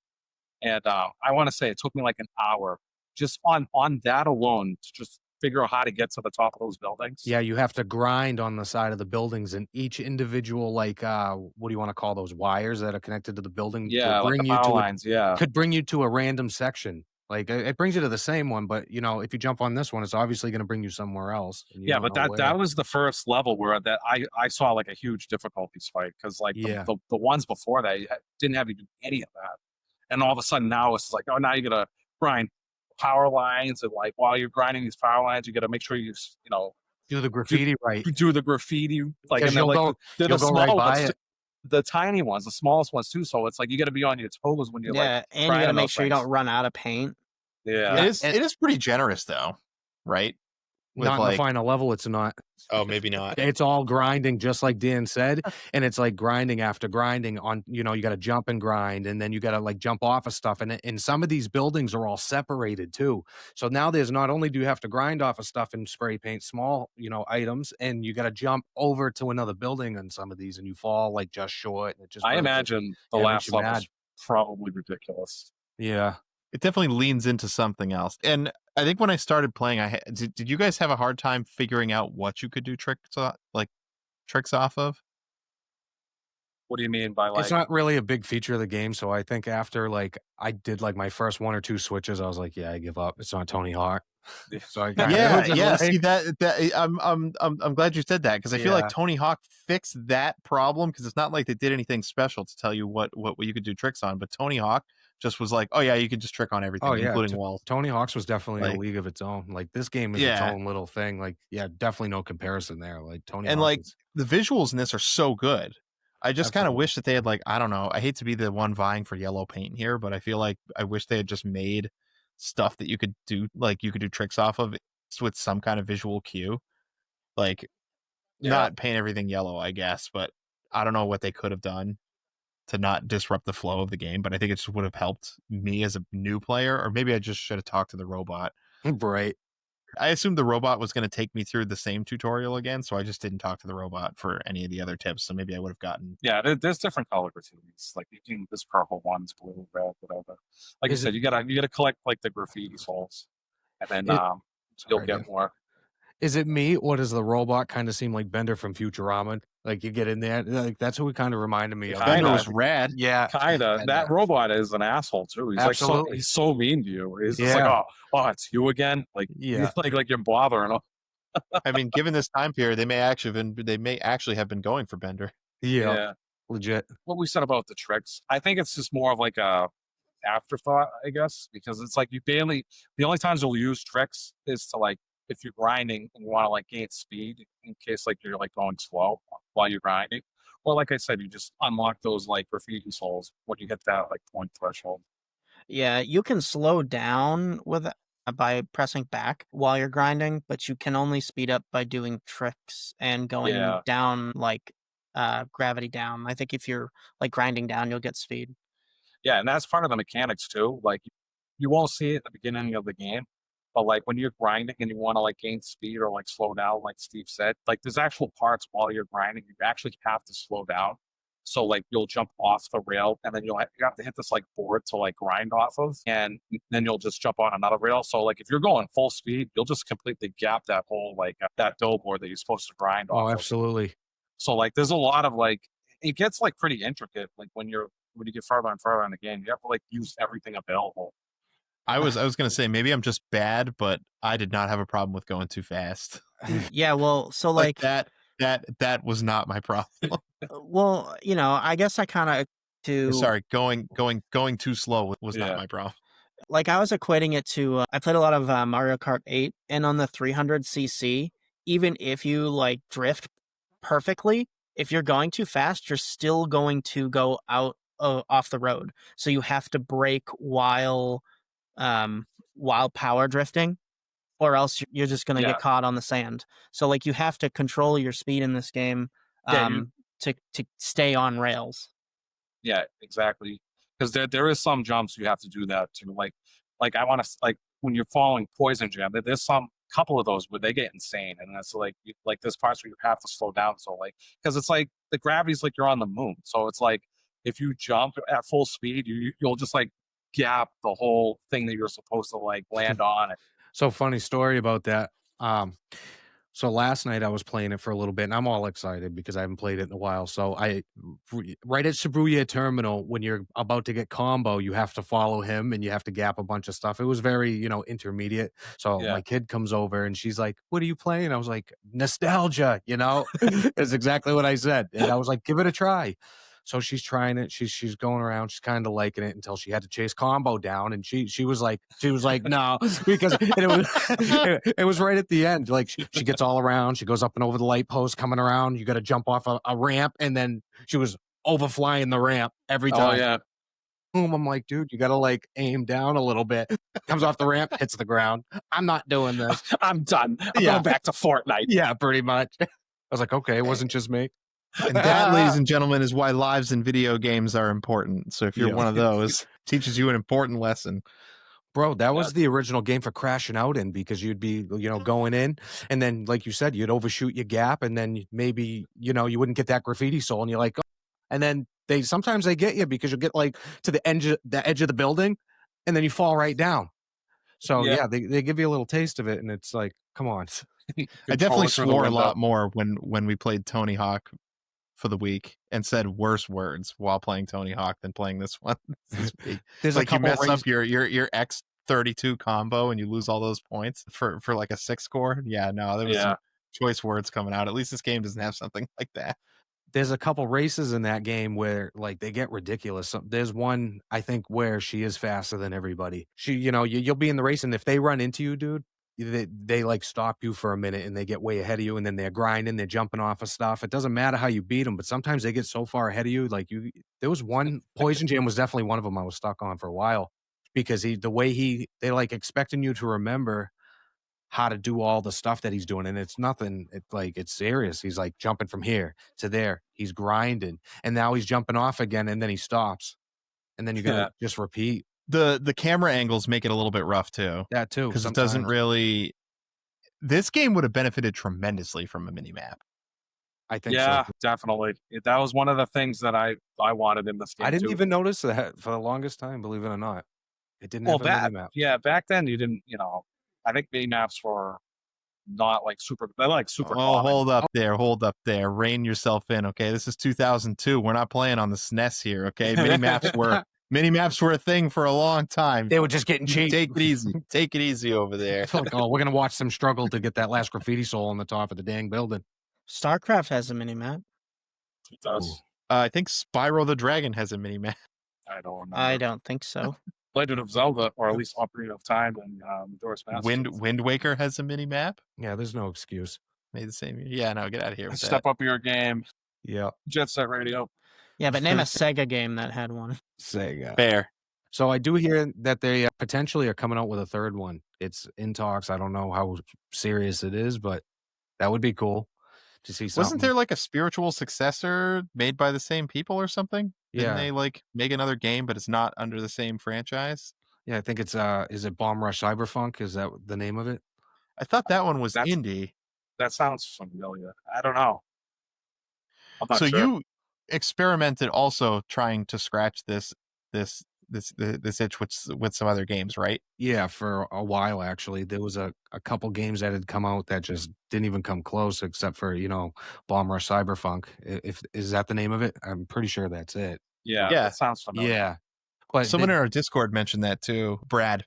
And I want to say it took me like an hour just on that alone to just figure out how to get to the top of those buildings. Yeah, you have to grind on the side of the buildings, and each individual, like, what do you want to call those wires that are connected to the building? Yeah, will like the bring you power to lines. Yeah, could bring you to a random section. Like it brings you to the same one, but you know, if you jump on this one, it's obviously going to bring you somewhere else. And you yeah, don't but know that where. was the first level where that I saw like a huge difficulty spike, because like Yeah. the ones before that didn't have you do any of that, and all of a sudden now it's like, oh, now you gotta grind power lines, and like while you're grinding these power lines, you gotta make sure you know do the graffiti right. do the graffiti, like, 'Cause and they're you'll like go- they're you'll the go right small by ones, it. the tiny ones, the smallest ones too. So it's like you got to be on your toes when you're Yeah, like and you trying gotta make those sure you things. don't run out of paint. Yeah. It is pretty generous though, right? With Not in like the final level, it's not. oh maybe not. It's all grinding, just like Dan said, and it's like grinding after grinding on, you know, you got to jump and grind, and then you got to like jump off of stuff, and some of these buildings are all separated too. So now there's not only do you have to grind off of stuff and spray paint small, you know, items, and you got to jump over to another building on some of these, and you fall like just short. And it just I really- imagine the it makes last you level mad. is probably ridiculous. Yeah. It definitely leans into something else. And I think when I started playing, did you guys have a hard time figuring out what you could do tricks off of? What do you mean by like? It's not really a big feature of the game, so I think after like I did like my first 1 or 2 switches, I was like, yeah, I give up. It's not Tony Hawk. So I kinda- Yeah, it was yeah. like- See that I'm glad you said that, because I feel like Yeah. Tony Hawk fixed that problem, because it's not like they did anything special to tell you what you could do tricks on, but Tony Hawk just was like, oh yeah, you can just trick on everything, Oh, yeah, including walls. Tony Hawk's was definitely Like- a league of its own. Like this game is its Yeah. own little thing. Like, yeah, definitely no comparison there. Like Tony And Hawk like is- the visuals in this are so good. I just kind of Absolutely. wish that they had like, I don't know, I hate to be the one vying for yellow paint here, but I feel like I wish they had just made stuff that you could do, like you could do tricks off of with some kind of visual cue. Like Yeah. not paint everything yellow, I guess, but I don't know what they could have done to not disrupt the flow of the game, but I think it just would have helped me as a new player, or maybe I just should have talked to the robot. right. I assumed the robot was going to take me through the same tutorial again, so I just didn't talk to the robot for any of the other tips, so maybe I would have gotten... Yeah, there's different color graffitis. Like you can this purple one's blue, red, whatever. Like Is you said, you gotta collect like the graffiti souls, and then you'll Sorry, get Dan. more. Is it me, or does the robot kind of seem like Bender from Futurama? Like you get in there, like that's who he kind of reminded me of. Kinda. Bender was rad. Yeah, Kinda. and That robot is an asshole too. He's like Absolutely. he's so mean to you. He's just like, Yeah. oh, it's you again. Like Yeah. like you're bothering him. I mean, given this time period, they may actually have been going for Bender. yeah, legit. What we said about the tricks, I think it's just more of like a afterthought, I guess, because it's like the only times you'll use tricks is to like if you're grinding and you want to like gain speed in case like you're like going slow while you're grinding, or like I said, you just unlock those like graffiti souls when you hit that like point threshold. Yeah, you can slow down with by pressing back while you're grinding, but you can only speed up by doing tricks and going Yeah. down like gravity down. I think if you're like grinding down, you'll get speed. Yeah, and that's part of the mechanics too. Like you won't see it at the beginning of the game, but like when you're grinding and you want to like gain speed or like slow down, like Steve said, like there's actual parts while you're grinding you actually have to slow down. So like you'll jump off the rail and then you have to hit this like board to like grind off of, and then you'll just jump on another rail. So like if you're going full speed, you'll just completely gap that whole like that billboard that you're supposed to grind off Oh, of. absolutely. So like there's a lot of like it gets like pretty intricate. Like when you get further and further in the game, you have to like use everything available. I was going to say maybe I'm just bad, but I did not have a problem with going too fast. Yeah, well, so Like like that was not my problem. well, you know, I guess I kind of to Sorry, going too slow was Yeah. not my problem. Like I was equating it to I played a lot of Mario Kart 8, and on the 300cc, even if you like drift perfectly, if you're going too fast, you're still going to go out off the road. So you have to brake while power drifting, or else you're just going to Yeah. get caught on the sand. So like you have to control your speed in this game Yeah, to stay on rails. Yeah, exactly. Because there is some jumps you have to do that to like I want to like when you're following Poison Jam. There's some couple of those where they get insane, and that's like there's parts where you have to slow down. So like because it's like the gravity's like you're on the moon, so it's like if you jump at full speed, you'll just like gap the whole thing that you're supposed to like land on. So funny story about that. So last night I was playing it for a little bit, and I'm all excited because I haven't played it in a while. So right at Shibuya Terminal, when you're about to get combo, you have to follow him and you have to gap a bunch of stuff. It was very, intermediate. So Yeah. my kid comes over and she's like, "What are you playing?" I was like, "Nostalgia," It's exactly what I said. And I was like, "Give it a try." So she's trying it. She's going around. She's kind of liking it until she had to chase combo down, and she was like no, because it was right at the end. Like she gets all around. She goes up and over the light post, coming around. You got to jump off a ramp, and then she was overflying the ramp every time. Oh yeah. Boom! I'm like, dude, you got to like aim down a little bit. Comes off the ramp, hits the ground. I'm not doing this. I'm done. I'm Yeah. going back to Fortnite. Yeah, pretty much. I was like, okay, it wasn't just me. And that, ladies and gentlemen, is why lives in video games are important. So if you're Yeah. one of those, teaches you an important lesson. Bro, that was the original game for crashing out in, because you'd be, going in, and then, like you said, you'd overshoot your gap, and then maybe, you wouldn't get that graffiti soul, and you're like, oh. And then sometimes they get you because you'll get like to the edge of the building, and then you fall right down. So Yeah. they give you a little taste of it, and it's like, come on. I definitely swore a lot more when we played Tony Hawk for the week and said worse words while playing Tony Hawk than playing this one this week. There's like a you couple mess up your X32 combo and you lose all those points for like a 6 score. Yeah, no, there was some choice words coming out. At least this game doesn't have something like that. There's a couple races in that game where like they get ridiculous. There's one, I think, where she is faster than everybody. She, you'll be in the race, and if they run into you, dude, they like stop you for a minute and they get way ahead of you, and then they're grinding, they're jumping off of stuff. It doesn't matter how you beat them, but sometimes they get so far ahead of you. Like there was one, Poison Jam was definitely one of them I was stuck on for a while, because they like expecting you to remember how to do all the stuff that he's doing, and it's nothing. It's serious. He's like jumping from here to there. He's grinding, and now he's jumping off again, and then he stops, and then you gotta just repeat. The camera angles make it a little bit rough too. That too, because it doesn't really. This game would have benefited tremendously from a mini map. I think yeah, so. definitely. That was one of the things that I wanted in this game. I didn't too. even notice that for the longest time, believe it or not. It didn't have a mini map. Yeah, back then you didn't, I think mini maps were not like super, they're like super common. Hold up there. Rein yourself in, okay? This is 2002. We're not playing on the SNES here, okay? Mini maps were a thing for a long time. They were just getting cheap. Take it easy. Take it easy over there. Like, we're gonna watch them struggle to get that last graffiti soul on the top of the dang building. StarCraft has a mini map. It does. I think Spyro the Dragon has a mini map. I don't remember. I don't think so. Legend of Zelda, or at least Ocarina of Time, and Doris Master. Wind Waker has a mini map. Yeah, there's no excuse. Made the same. Yeah, no, get out of here. With Step up your game. Yeah. Jet Set Radio. Yeah, but name a Sega game that had one. Sega. Fair. So I do hear that they potentially are coming out with a third one. It's in talks. I don't know how serious it is, but that would be cool to see something. Wasn't there like a spiritual successor made by the same people or something? Didn't they like make another game, but it's not under the same franchise? Yeah, I think it's is it Bomb Rush Cyberpunk? Is that the name of it? I thought that one was indie. That sounds familiar. I don't know. I'm not so sure. You experimented also trying to scratch this itch with some other games, right? Yeah, for a while actually. There was a couple games that had come out that just didn't even come close, except for Bomb Rush Cyberpunk. Is that the name of it? I'm pretty sure that's it. Yeah, that sounds familiar. Yeah, but someone in our Discord mentioned that too. Brad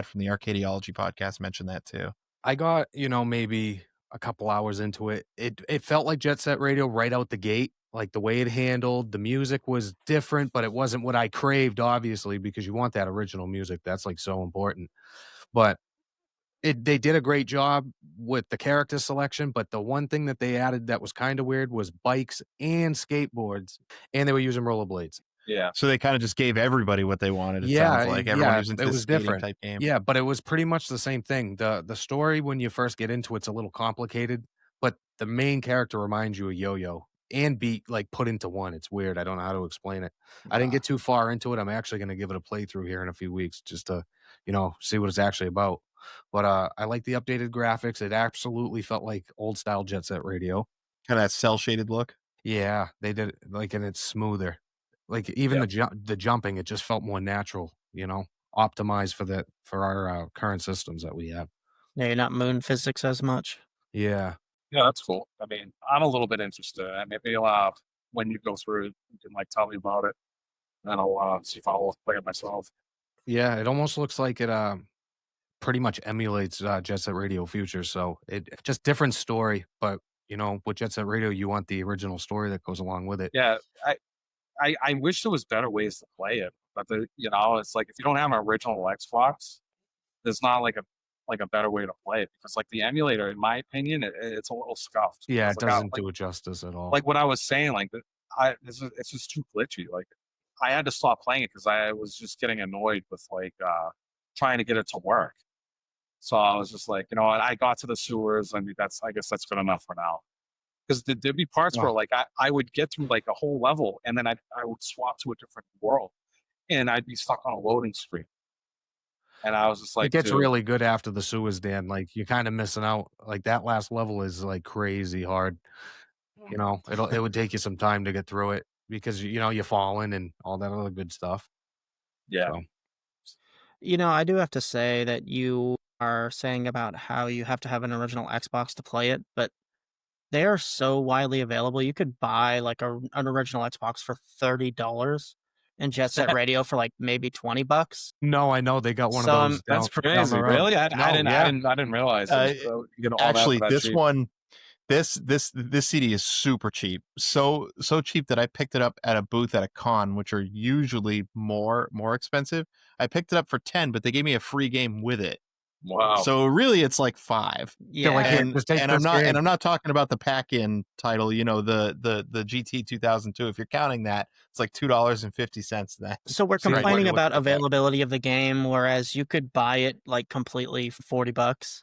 from the Arcadiology podcast mentioned that too. I got maybe a couple hours into it. It felt like Jet Set Radio right out the gate. Like the way it handled, the music was different, but it wasn't what I craved, obviously, because you want that original music. That's like so important. But they did a great job with the character selection, but the one thing that they added that was kind of weird was bikes and skateboards, and they were using rollerblades. Yeah. So they kind of just gave everybody what they wanted. It Yeah, sounds like everyone yeah, who's into it this was skating different. type game. Yeah, but it was pretty much the same thing. The story when you first get into it's a little complicated, but the main character reminds you of Yo-Yo and be like put into one. It's weird. I don't know how to explain it. I didn't get too far into it. I'm actually going to give it a playthrough here in a few weeks just to, see what it's actually about. But I like the updated graphics. It absolutely felt like old style Jet Set Radio. Kind of that cell shaded look. Yeah, they did it and it's smoother. Like even the jumping, it just felt more natural, optimized for our current systems that we have. Yeah, you're not moon physics as much. Yeah. Yeah, that's cool. I mean, I'm a little bit interested. And maybe when you go through it, you can like tell me about it, and I'll see if I'll play it myself. Yeah, it almost looks like it pretty much emulates Jet Set Radio Future. So it just different story, but with Jet Set Radio, you want the original story that goes along with it. Yeah, I wish there was better ways to play it, but it's like if you don't have an original Xbox, there's not like a better way to play it, because like the emulator, in my opinion, it's a little scuffed. Yeah, It's it like, doesn't do it justice at all. like what I was saying, like it's just too glitchy. Like I had to stop playing it because I was just getting annoyed with like trying to get it to work. So I was just like, what, I got to the sewers. I mean, I guess that's good enough for now. Because there'd be parts where like I would get through like a whole level, and then I would swap to a different world, and I'd be stuck on a loading screen. And I was just like, it gets dude, really good after the sewers, Dan. Like you're kind of missing out. Like that last level is like crazy hard. It would take you some time to get through it because you're falling and all that other good stuff. yeah. So. I do have to say that you are saying about how you have to have an original Xbox to play it, but they are so widely available. You could buy like an original Xbox for $30 and Jet Set Radio for like maybe $20. No, I know they got one So, of those. That's down crazy. the road. Really? I No, didn't. yeah. I didn't realize. You get all Actually, that for that this cheap. one, this CD is super cheap. So cheap that I picked it up at a booth at a con, which are usually more expensive. I picked it up for 10, but they gave me a free game with it. Wow. So really, it's like 5. They're like, yeah, "Here, just take and this game." I'm not talking about the pack-in title. The GT 2002. If you're counting that, it's like $2.50 then. so we're So right, complaining you're about looking at that. availability of the game, whereas you could buy it like completely for $40.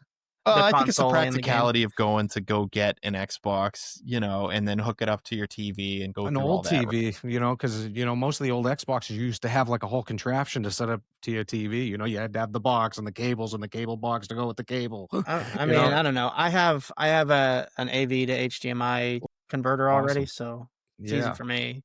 I think it's the console and the game. practicality of going to go get an Xbox, and then hook it up to your TV and go An through all old that. TV, because most of the old Xboxes used to have like a whole contraption to set up to your TV. You had to have the box and the cables and the cable box to go with the cable. I mean, I don't know. I have an AV to HDMI converter already, Awesome. so it's easy Yeah. for me.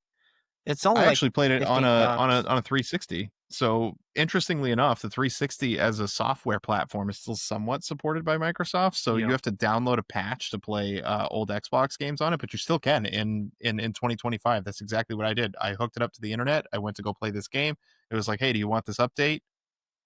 It's only I like actually played it on $15. a 360. So interestingly enough, the 360 as a software platform is still somewhat supported by Microsoft. So Yeah. you have to download a patch to play old Xbox games on it, but you still can in 2025. That's exactly what I did. I hooked it up to the internet. I went to go play this game. It was like, hey, do you want this update?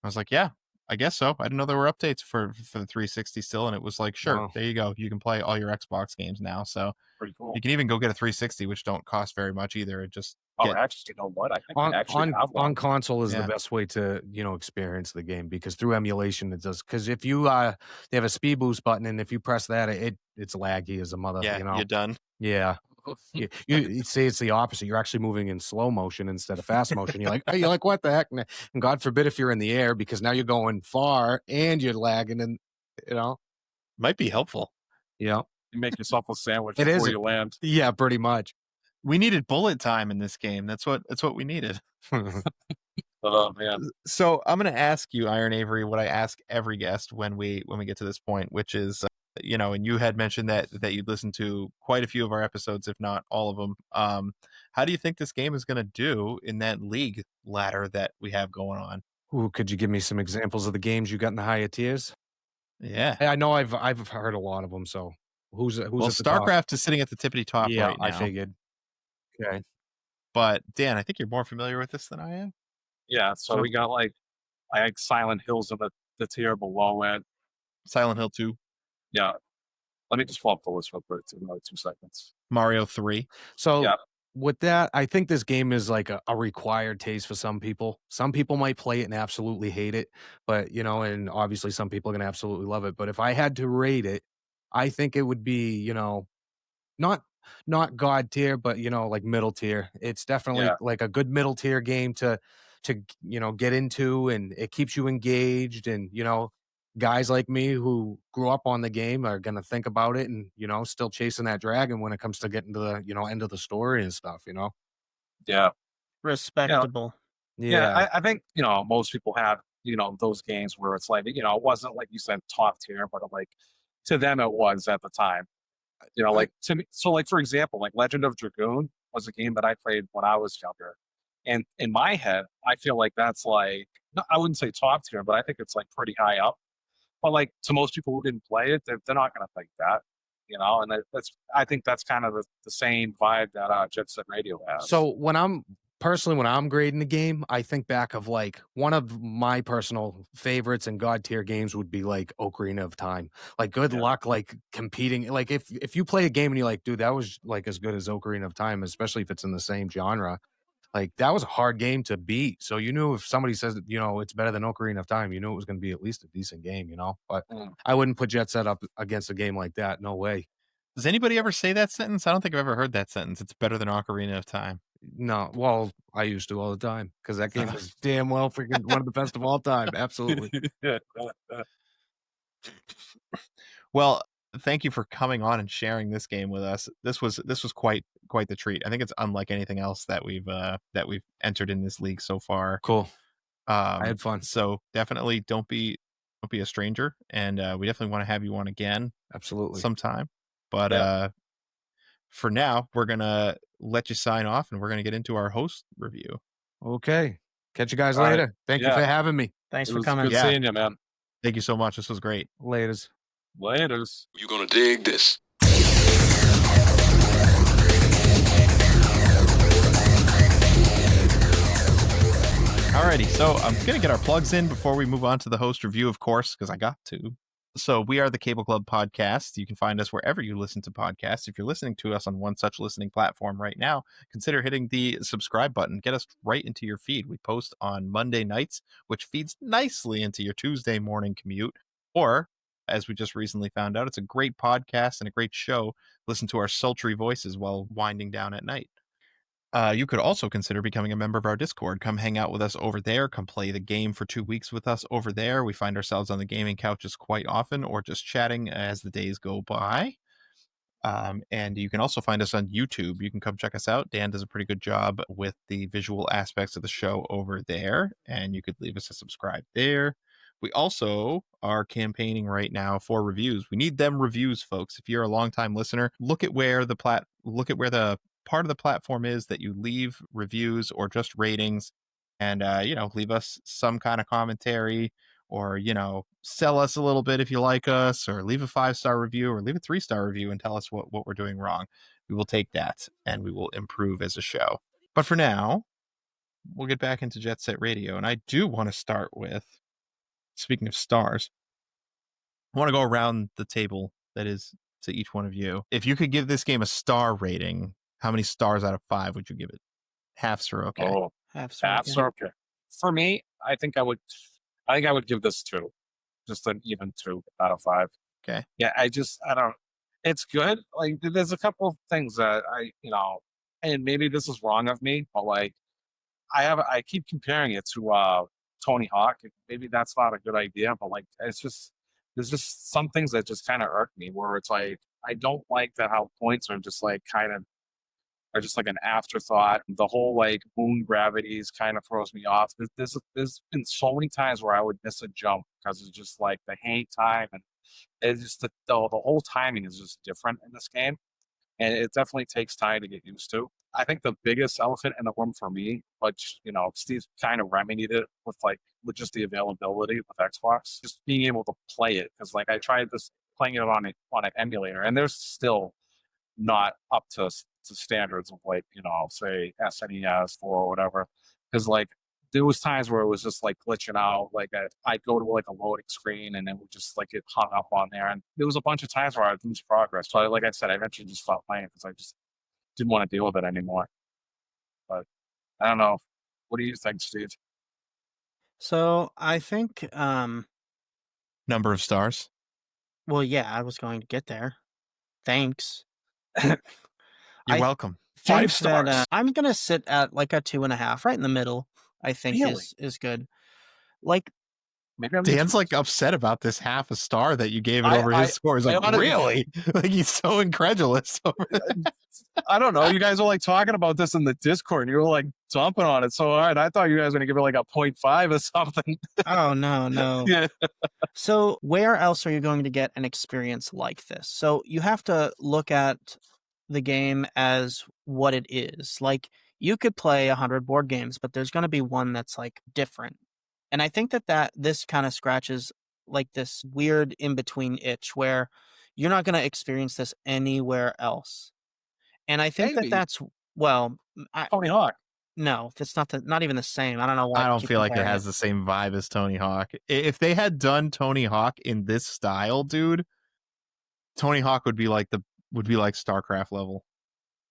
I was like, yeah, I guess so. I didn't know there were updates for the 360 still, and it was like, sure, Wow. there you go. You can play all your Xbox games now. So Pretty cool. you can even go get a 360, which don't cost very much either. It just Actually, you know what? I think I actually have one. on console is Yeah. the best way to experience the game, because through emulation it does. Because if you they have a speed boost button, and if you press that, it's laggy as a mother. you're done. Yeah. You say it's the opposite. You're actually moving in slow motion instead of fast motion. You're like, what the heck? And God forbid if you're in the air, because now you're going far and you're lagging, and Might be helpful. You make yourself a sandwich It before is. you land. Yeah, pretty much. We needed bullet time in this game. That's what we needed. Oh man. So I'm going to ask you, IronAvery, what I ask every guest when we get to this point, which is, and you had mentioned that you'd listened to quite a few of our episodes, if not all of them. How do you think this game is going to do in that league ladder that we have going on? Ooh, could you give me some examples of the games you got in the higher tiers? Yeah. I know I've heard a lot of them. So who's Well, at the top? StarCraft is sitting at the tippity top Yeah, right now. I figured. Okay. But Dan, I think you're more familiar with this than I am. Yeah. So we got I think Silent Hill's in the tier below it. Silent Hill 2. Yeah. Let me just pull up the list real quick in another 2 seconds. Mario 3. So Yeah. with that, I think this game is like a required taste for some people. Some people might play it and absolutely hate it, but and obviously some people are gonna absolutely love it. But if I had to rate it, I think it would be, not not god tier, but like middle tier. It's definitely Yeah. like a good middle tier game to get into, and it keeps you engaged. And guys like me who grew up on the game are gonna think about it, and still chasing that dragon when it comes to getting to the end of the story and stuff. Yeah. Yeah. Respectable. Yeah. I think, most people have, those games where it's like, it wasn't like you said top tier, but like to them it was at the time. Like to me, so like for example, like Legend of Dragoon was a game that I played when I was younger. And in my head, I feel like that's like, no, I wouldn't say top tier, but I think it's like pretty high up. But like to most people who didn't play it, they're not going to think that, and I think that's kind of the same vibe that Jet Set Radio has. So when I'm grading the game, I think back of like one of my personal favorites and god tier games would be like Ocarina of Time. Like good luck like competing. Like if you play a game and you're like, dude, that was like as good as Ocarina of Time, especially if it's in the same genre. Like that was a hard game to beat. So you knew if somebody says it's better than Ocarina of Time, you knew it was going to be at least a decent game. But I wouldn't put Jet Set up against a game like that. No way. Does anybody ever say that sentence? I don't think I've ever heard that sentence. It's better than Ocarina of Time. No, well, I used to all the time because that game was damn well freaking one of the best of all time. Absolutely. Well, thank you for coming on and sharing this game with us. This was quite the treat. I think it's unlike anything else that we've entered in this league so far. Cool. I had fun. So definitely don't be a stranger, and we definitely want to have you on again. Absolutely. Sometime. But for now, we're gonna let you sign off, and we're gonna get into our host review. Okay. Catch you guys All later. right. Thank you for having me. Thanks It for was coming. good seeing you, man. Thank you so much. This was great. Laters. Laters. You're gonna dig this. Alrighty, so I'm going to get our plugs in before we move on to the host review, of course, because I got to. So we are the Cable Club Podcast. You can find us wherever you listen to podcasts. If you're listening to us on one such listening platform right now, consider hitting the subscribe button. Get us right into your feed. We post on Monday nights, which feeds nicely into your Tuesday morning commute. Or, as we just recently found out, it's a great podcast and a great show. Listen to our sultry voices while winding down at night. You could also consider becoming a member of our Discord. Come hang out with us over there. Come play the game for 2 weeks with us over there. We find ourselves on the gaming couches quite often, or just chatting as the days go by. And you can also find us on YouTube. You can come check us out. Dan does a pretty good job with the visual aspects of the show over there, and you could leave us a subscribe there. We also are campaigning right now for reviews. We need them reviews, folks. If you're a longtime listener, look at where the part of the platform is that you leave reviews or just ratings, and leave us some kind of commentary, or sell us a little bit if you like us, or leave a 5-star review, or leave a 3-star review and tell us what we're doing wrong. We will take that and we will improve as a show. But for now, we'll get back into Jet Set Radio, and I do want to start with, speaking of stars, I want to go around the table, that is to each one of you. If you could give this game a star rating, how many stars out of 5 would you give it? Halves are okay. Oh, Half halves are okay. For me, I think I would give this 2. Just an even 2 out of 5. Okay. Yeah, I don't. It's good. Like, there's a couple of things that and maybe this is wrong of me, but like, I keep comparing it to Tony Hawk. Maybe that's not a good idea, but like, there's just some things that just kind of irk me, where it's like, I don't like that how points are just like are just like an afterthought. The whole like moon gravities kind of throws me off. There's been so many times where I would miss a jump because it's just like the hang time, and it's just the whole timing is just different in this game, and it definitely takes time to get used to. I think the biggest elephant in the room for me, but Steve kind of remedied it with just the availability with Xbox, just being able to play it, because like I tried playing it on an emulator, and there's still not up to standards of like say SNES or whatever, because like there was times where it was just like glitching out. Like I'd go to like a loading screen and it would just like get hung up on there. And there was a bunch of times where I'd lose progress. So like I said, I eventually just stopped playing because I just didn't want to deal with it anymore. But I don't know. What do you think, Steve? So I think, Number of stars. well, yeah, I was going to get there. Thanks. You're I welcome. 5 think stars. that I'm gonna sit at like a 2.5, right in the middle. I think Really? is good. Like, Maybe I'm Dan's like upset about this half a star that you gave it I- over I- his score. He's I like, honestly- really? Like he's so incredulous over that. I don't know. You guys were like talking about this in the Discord and you were like dumping on it so hard. I thought you guys were gonna give it like a 0.5 or something. oh no. Yeah. So where else are you going to get an experience like this? So you have to look at the game as what it is. Like, you could play 100 board games, but there's going to be one that's like different. And I think that this kind of scratches like this weird in between itch where you're not going to experience this anywhere else. And I think Maybe. that's, well, Tony Hawk. no, that's not even the same. I don't know why. I don't keep feel like it comparing has the same vibe as Tony Hawk. If they had done Tony Hawk in this style, dude, Tony Hawk would be like StarCraft level.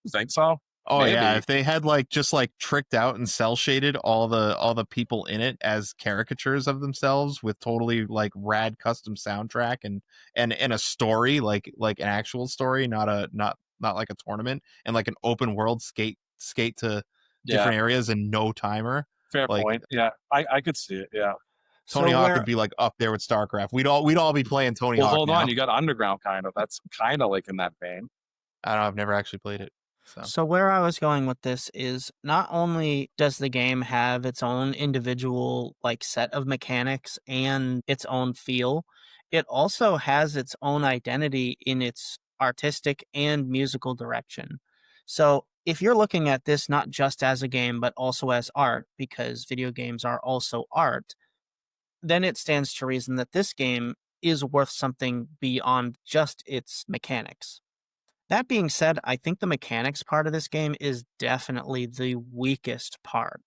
You think so? Oh yeah, Maybe. if they had like just like tricked out and cell shaded all the people in it as caricatures of themselves with totally like rad custom soundtrack and a story like an actual story, not like a tournament, and like an open world skate to different areas and no timer. Fair like- point. Yeah, I could see it. Yeah. Tony Hawk where- would be like up there with StarCraft. We'd all be playing Tony Well, Hawk. hold now. on. You got Underground kind of. That's kind of like in that vein. I don't know. I've never actually played it. So where I was going with this is not only does the game have its own individual like set of mechanics and its own feel, it also has its own identity in its artistic and musical direction. So if you're looking at this not just as a game but also as art, because video games are also art, then it stands to reason that this game is worth something beyond just its mechanics. That being said, I think the mechanics part of this game is definitely the weakest part.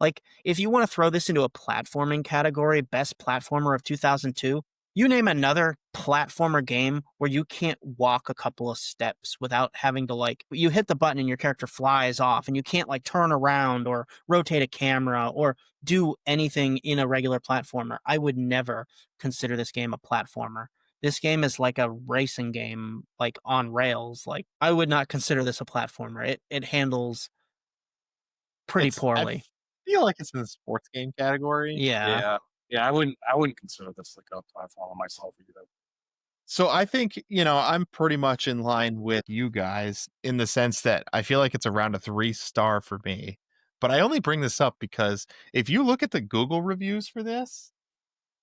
Like, if you want to throw this into a platforming category, best platformer of 2002, you name another platformer game where you can't walk a couple of steps without having to, like, you hit the button and your character flies off and you can't, like, turn around or rotate a camera or do anything in a regular platformer. I would never consider this game a platformer. This game is like a racing game, like on rails. Like, I would not consider this a platformer. It handles pretty poorly. I feel like it's in the sports game category. Yeah. Yeah. I wouldn't consider this like a platform myself either. So I think, I'm pretty much in line with you guys in the sense that I feel like it's around a 3-star for me. But I only bring this up because if you look at the Google reviews for this,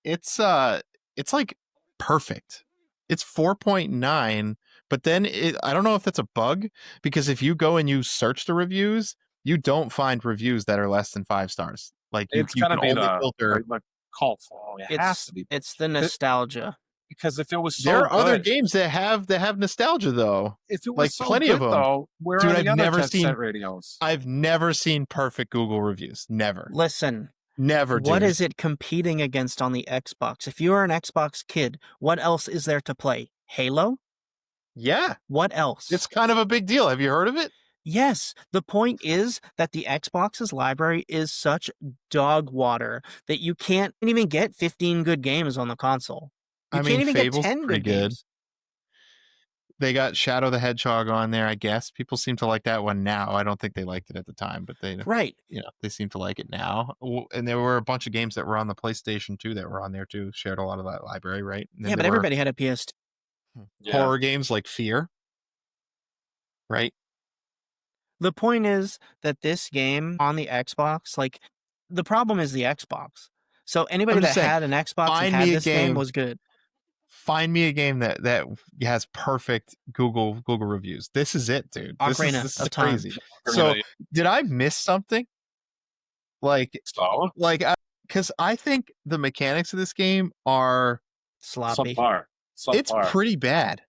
it's like perfect. It's 4.9, but then I don't know if that's a bug, because if you go and you search the reviews, you don't find reviews that are less than 5 stars. Like you It's gotta can be only the filter. like cult following. It has to be, It's the nostalgia. because if it was so There are other good- games that have nostalgia though. if it was like, so plenty good, of 'em. though, where Dude, are the I've other never Jet seen- Set radios? I've never seen perfect Google reviews. Never. Listen, Never. what dude. is it competing against on the Xbox? If you are an Xbox kid, what else is there to play? Halo? Yeah, What else? it's kind of a big deal. Have you heard of it? Yes, the point is that the Xbox's library is such dog water that you can't even get 15 good games on the console. You I can't mean, even Fable's get 10 pretty good good. games. They got Shadow the Hedgehog on there, I guess. People seem to like that one now. I don't think they liked it at the time, but they Right. they seem to like it now. And there were a bunch of games that were on the PlayStation 2 that were on there too. Shared a lot of that library, right? And then Yeah, but there were everybody had a PS2. horror games like Fear, right? The point is that this game on the Xbox, like, the problem is the Xbox. So anybody I'm that just saying, had an Xbox find and had me a this game game- was good. Find me a game that has perfect Google reviews. This is it, dude. Ocarina this of is Time. crazy. So did I miss something? Like, So because I think the mechanics of this game are Sloppy. subpar. it's pretty bad.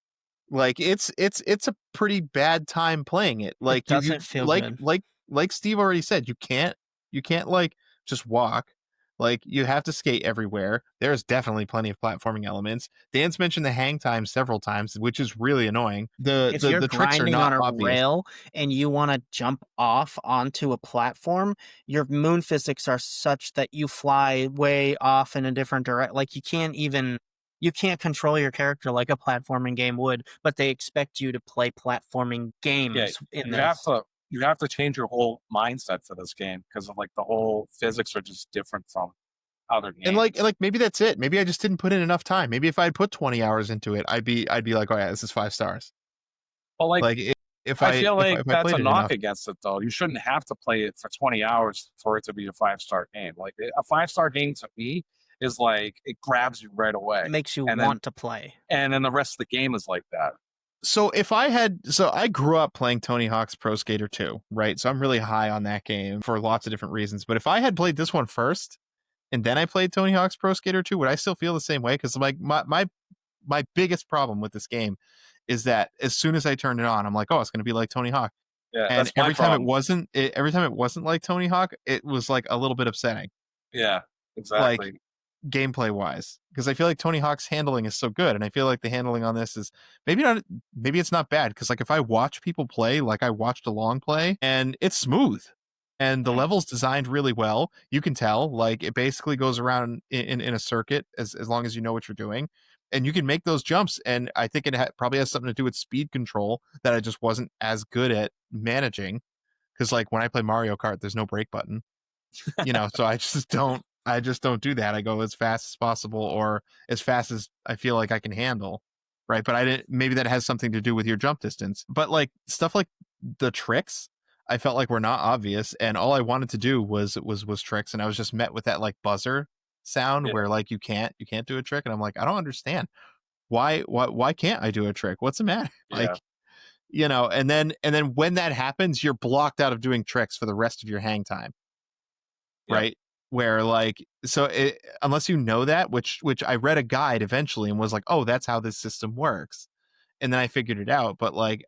Like it's a pretty bad time playing it. Like doesn't feel like good. like Steve already said, you can't like just walk. Like, you have to skate everywhere. There's definitely plenty of platforming elements. Dan's mentioned the hang time several times, which is really annoying. If you're The tricks are grinding not on a obvious. rail and you want to jump off onto a platform, your moon physics are such that you fly way off in a different direction. Like, you can't control your character like a platforming game would, but they expect you to play platforming games in you this. have to change your whole mindset for this game because of like the whole physics are just different from other games. And like maybe that's it. Maybe I just didn't put in enough time. Maybe if I had put 20 hours into it, I'd be like, oh yeah, this is 5 stars. But Like if I feel like if I that's played a it knock enough, against it though. You shouldn't have to play it for 20 hours for it to be a 5-star game. Like a 5-star game to me is like it grabs you right away. It makes you And want to play. And then the rest of the game is like that. So I grew up playing Tony Hawk's Pro Skater 2, right? So I'm really high on that game for lots of different reasons. But if I had played this one first and then I played Tony Hawk's Pro Skater 2, would I still feel the same way? Because like my biggest problem with this game is that as soon as I turned it on, I'm like, oh, it's going to be like Tony Hawk. Yeah, And that's my every time problem. every time it wasn't like Tony Hawk, it was like a little bit upsetting. Yeah, exactly. Like gameplay wise, because I feel like Tony Hawk's handling is so good, and I feel like the handling on this is maybe it's not bad, because like if I watch people play, like I watched a long play, and it's smooth, and the level's designed really well. You can tell like it basically goes around in a circuit as long as you know what you're doing, and you can make those jumps. And I think it probably has something to do with speed control that I just wasn't as good at managing, because like when I play Mario Kart, there's no brake button, so I just don't do that. I go as fast as possible, or as fast as I feel like I can handle, right? But maybe that has something to do with your jump distance. But like stuff like the tricks, I felt like were not obvious, and all I wanted to do was tricks, and I was just met with that like buzzer sound where like you can't do a trick, and I'm like, I don't understand why can't I do a trick? What's the matter? Yeah. Like, and then when that happens, you're blocked out of doing tricks for the rest of your hang time. Right. Where like, unless you know that, which I read a guide eventually and was like, oh, that's how this system works. And then I figured it out. But like,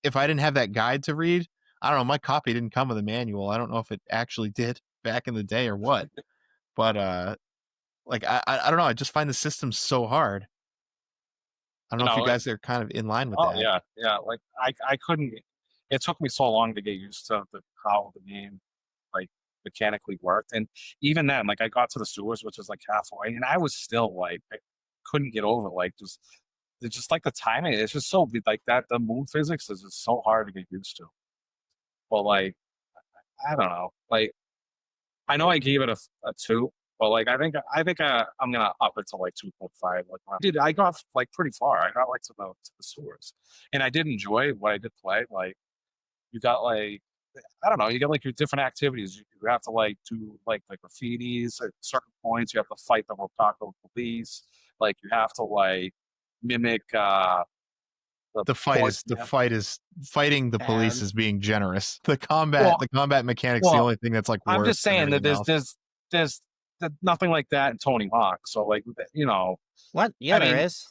if I didn't have that guide to read, I don't know, my copy didn't come with a manual. I don't know if it actually did back in the day or what. But like, I don't know. I just find the system so hard. I don't know if you guys are kind of in line with that. Yeah. Like I couldn't. It took me so long to get used to how the game like mechanically worked, and even then, like I got to the sewers, which was like halfway, and I was still like I couldn't get over like just like the timing. It's just so like that. The move physics is just so hard to get used to. But like I don't know. Like I know I gave it a 2. But like I think I'm gonna up it to like 2.5. Like I got like pretty far. I got like to the sewers, and I did enjoy what I did play. Like you got like I don't know, you got like your different activities. You have to like do like graffitis at certain points. You have to fight the Rokako police. Like you have to like mimic the fight is fighting the police is being generous. The combat mechanics the only thing that's like worse. I'm just saying that there's nothing like that in Tony Hawk. So like what? Yeah, there is.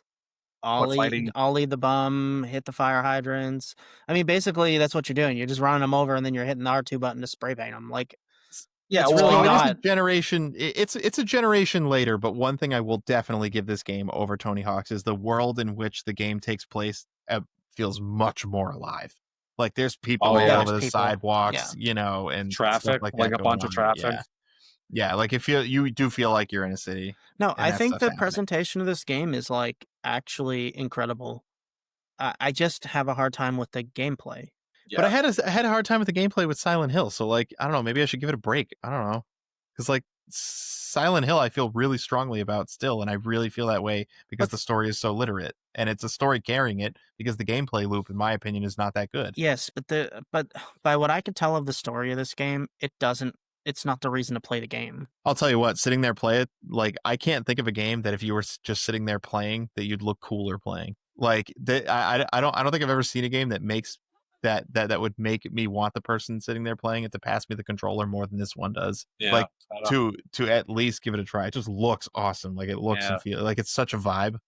Fighting? Ollie the bum, hit the fire hydrants. I mean, basically that's what you're doing. You're just running them over, and then you're hitting the R2 button to spray paint them. Like, yeah, it's really not. It is a generation. It's a generation later. But one thing I will definitely give this game over Tony Hawk's is the world in which the game takes place feels much more alive. Like there's people all over the sidewalks, and traffic, like a bunch of traffic. Yeah, like you do feel like you're in a city. No, I think the presentation of this game is like actually incredible. I just have a hard time with the gameplay. Yeah. But I had a hard time with the gameplay with Silent Hill. So like, I don't know, maybe I should give it a break. I don't know. Because like Silent Hill, I feel really strongly about still, and I really feel that way because the story is so literate, and it's a story carrying it because the gameplay loop, in my opinion, is not that good. Yes, but by what I could tell of the story of this game, it's not the reason to play the game. I'll tell you what, sitting there play it, like I can't think of a game that if you were just sitting there playing that you'd look cooler playing. Like I don't think I've ever seen a game that makes that would make me want the person sitting there playing it to pass me the controller more than this one does. Yeah, like to at least give it a try. It just looks awesome. Like it looks and feels like it's such a vibe.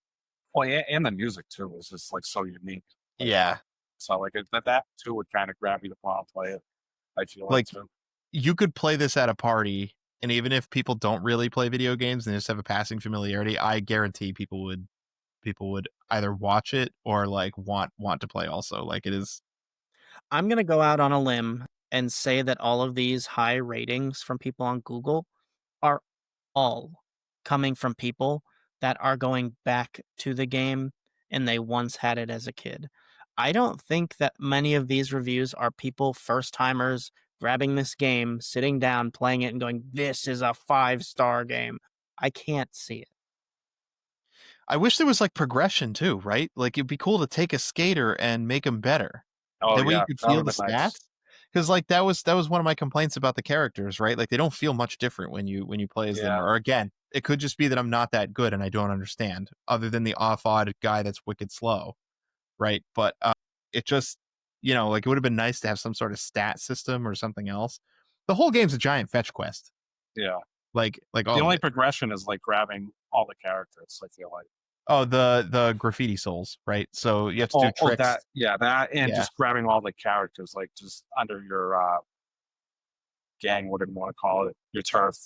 Well, yeah, and the music too is just like so unique. Like, yeah. So like that too would kind of grab me to want to play it. I feel like too. You could play this at a party And even if people don't really play video games and they just have a passing familiarity, I guarantee people would either watch it or like want to play also. Like it is. I'm going to go out on a limb and say that all of these high ratings from people on Google are all coming from people that are going back to the game and they once had it as a kid. I don't think that many of these reviews are people, first timers, grabbing this game, sitting down, playing it, and going, "This is a 5-star game." I can't see it. I wish there was like progression too, right? Like it'd be cool to take a skater and make him better. Oh That way you yeah, could that feel would the have been nice. stats. Because like that was one of my complaints about the characters, right? Like they don't feel much different when you play as them. Yeah. Or again, it could just be that I'm not that good and I don't understand, other than the off-odd guy that's wicked slow, right? But it just, like it would have been nice to have some sort of stat system or something else. The whole game's a giant fetch quest. Yeah. Like The all of only it. progression is like grabbing all the characters. I feel like. Oh, the graffiti souls, right? So you have to do tricks. That, and Yeah. just grabbing all the characters, like just under your gang, whatever you want to call it, your turf.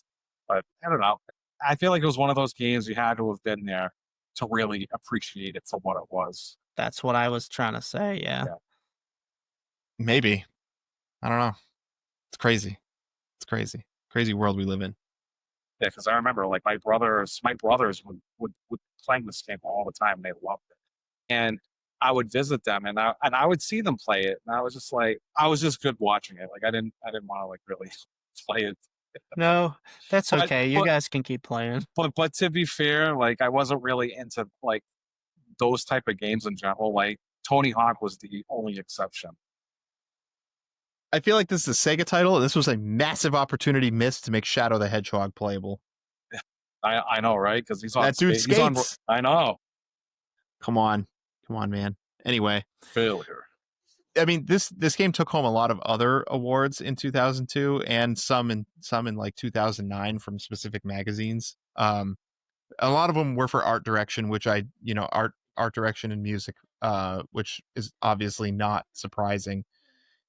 But I don't know. I feel like it was one of those games you had to have been there to really appreciate it for what it was. That's what I was trying to say. Yeah. Maybe. I don't know. It's crazy. It's crazy. Crazy world we live in. Yeah, because I remember like my brothers would playing this game all the time and they loved it. And I would visit them and I would see them play it. And I was just like, I was just good watching it. Like I didn't want to like really play it. No, that's But- okay. You but- guys can keep playing. But to be fair, like I wasn't really into like those type of games in general. Like Tony Hawk was the only exception. I feel like this is a Sega title, and this was a massive opportunity missed to make Shadow the Hedgehog playable. I know, right? Because he's on That dude he's on- skates. I know. Come on, man. Anyway, Failure. I mean, this game took home a lot of other awards in 2002, and some in like 2009 from specific magazines. A lot of them were for art direction, which art direction and music, which is obviously not surprising.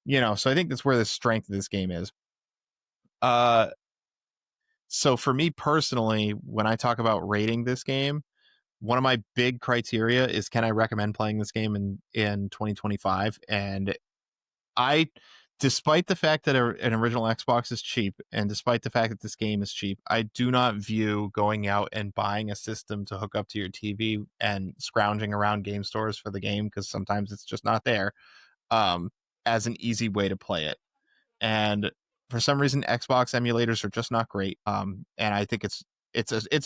So I think that's where the strength of this game is. So for me personally, when I talk about rating this game, one of my big criteria is, can I recommend playing this game in 2025? And despite the fact that an original Xbox is cheap, and despite the fact that this game is cheap, I do not view going out and buying a system to hook up to your TV and scrounging around game stores for the game, because sometimes it's just not there, as an easy way to play it. And for some reason, Xbox emulators are just not great. And I think it's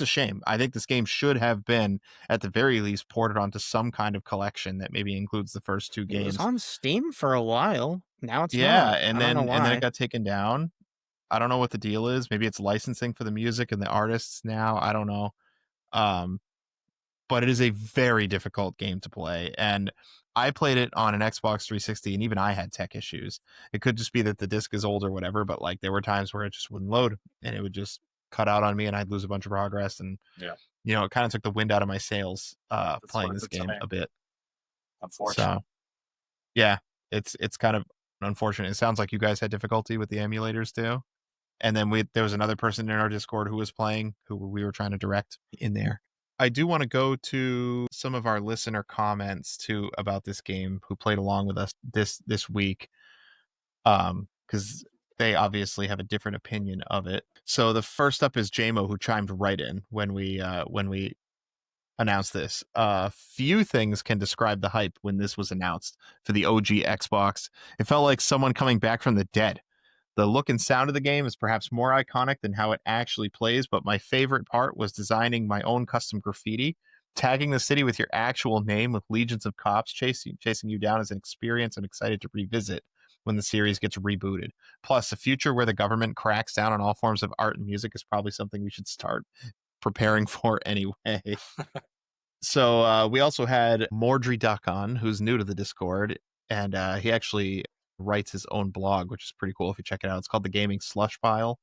a shame. I think this game should have been, at the very least, ported onto some kind of collection that maybe includes the first two It games. was on Steam for a while. Now it's Yeah, not. and I don't then know and then why. it got taken down. I don't know what the deal is. Maybe it's licensing for the music and the artists now. I don't know. But it is a very difficult game to play, and I played it on an Xbox 360, and even I had tech issues. It could just be that the disc is old or whatever, but like there were times where it just wouldn't load, and it would just cut out on me, and I'd lose a bunch of progress. And it kind of took the wind out of my sails playing this game a bit. Unfortunately. So, yeah, it's kind of unfortunate. It sounds like you guys had difficulty with the emulators too. And then there was another person in our Discord who was playing, who we were trying to direct in there. I do want to go to some of our listener comments too about this game, who played along with us this week, because they obviously have a different opinion of it. So the first up is JMO, who chimed right in when we announced this. Few things can describe the hype when this was announced for the OG Xbox. It felt like someone coming back from the dead. The look and sound of the game is perhaps more iconic than how it actually plays, but my favorite part was designing my own custom graffiti. Tagging the city with your actual name with legions of cops chasing you down is an experience I'm excited to revisit when the series gets rebooted. Plus, a future where the government cracks down on all forms of art and music is probably something we should start preparing for anyway. So we also had Mordry Duck on, who's new to the Discord, and he actually writes his own blog, which is pretty cool if you check it out. It's called The Gaming Slush Pile,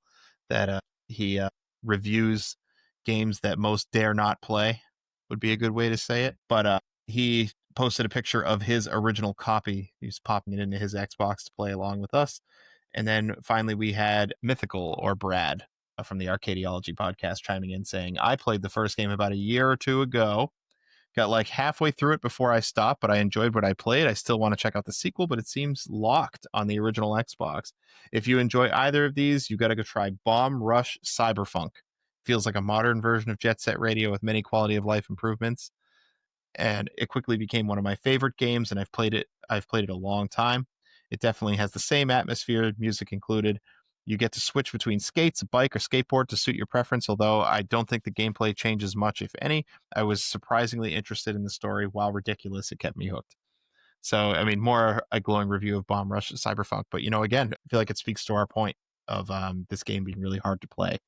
that he reviews games that most dare not play, would be a good way to say it. But he posted a picture of his original copy. He's popping it into his Xbox to play along with us. And then finally we had Mythical, or Brad, from the Arcadiology podcast chiming in saying, I played the first game about a year or two ago. Got like halfway through it before I stopped, but I enjoyed what I played. I still want to check out the sequel, but it seems locked on the original Xbox. If you enjoy either of these, you got to go try Bomb Rush Cyberfunk. Feels like a modern version of Jet Set Radio with many quality of life improvements. And it quickly became one of my favorite games, and I've played it a long time. It definitely has the same atmosphere, music included. You get to switch between skates, a bike, or skateboard to suit your preference, although I don't think the gameplay changes much, if any. I was surprisingly interested in the story. While ridiculous, it kept me hooked. So, I mean, more a glowing review of Bomb Rush Cyberpunk. But, again, I feel like it speaks to our point of this game being really hard to play.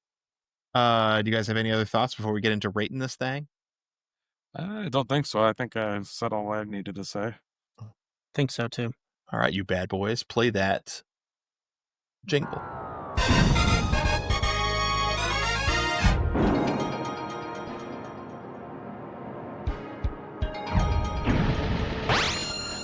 Do you guys have any other thoughts before we get into rating this thing? I don't think so. I think I've said all I needed to say. Think so too. All right, you bad boys, play that jingle.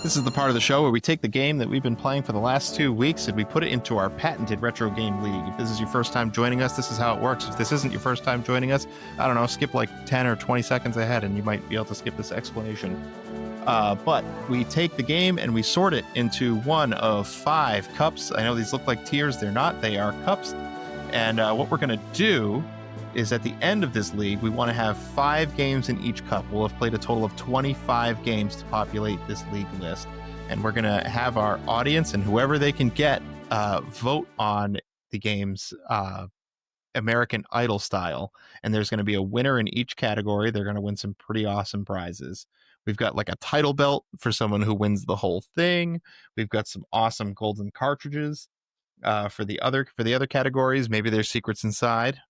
This is the part of the show where we take the game that we've been playing for the last 2 weeks and we put it into our patented Retro Game League. If this is your first time joining us, this is how it works. If this isn't your first time joining us, I don't know, skip like 10 or 20 seconds ahead and you might be able to skip this explanation. But we take the game and we sort it into one of 5 cups. I know these look like tiers. They're not. They are cups. And what we're going to do is at the end of this league, we want to have 5 games in each cup. We'll have played a total of 25 games to populate this league list. And we're going to have our audience and whoever they can get vote on the game's American Idol style. And there's going to be a winner in each category. They're going to win some pretty awesome prizes. We've got like a title belt for someone who wins the whole thing. We've got some awesome golden cartridges for the other categories. Maybe there's secrets inside.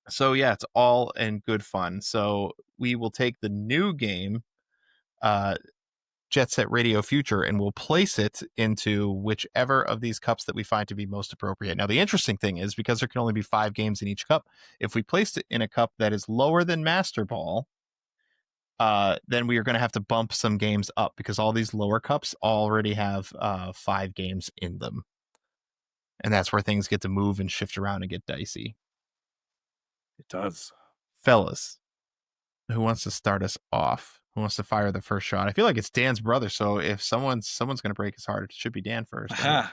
So yeah, it's all in good fun. So we will take the new game, Jet Set Radio Future, and we'll place it into whichever of these cups that we find to be most appropriate. Now, the interesting thing is, because there can only be 5 games in each cup, if we placed it in a cup that is lower than Master Ball, then we are going to have to bump some games up because all these lower cups already have 5 games in them. And that's where things get to move and shift around and get dicey. It does. Fellas, who wants to start us off? Who wants to fire the first shot? I feel like it's Dan's brother, so if someone's going to break his heart, it should be Dan first. Right?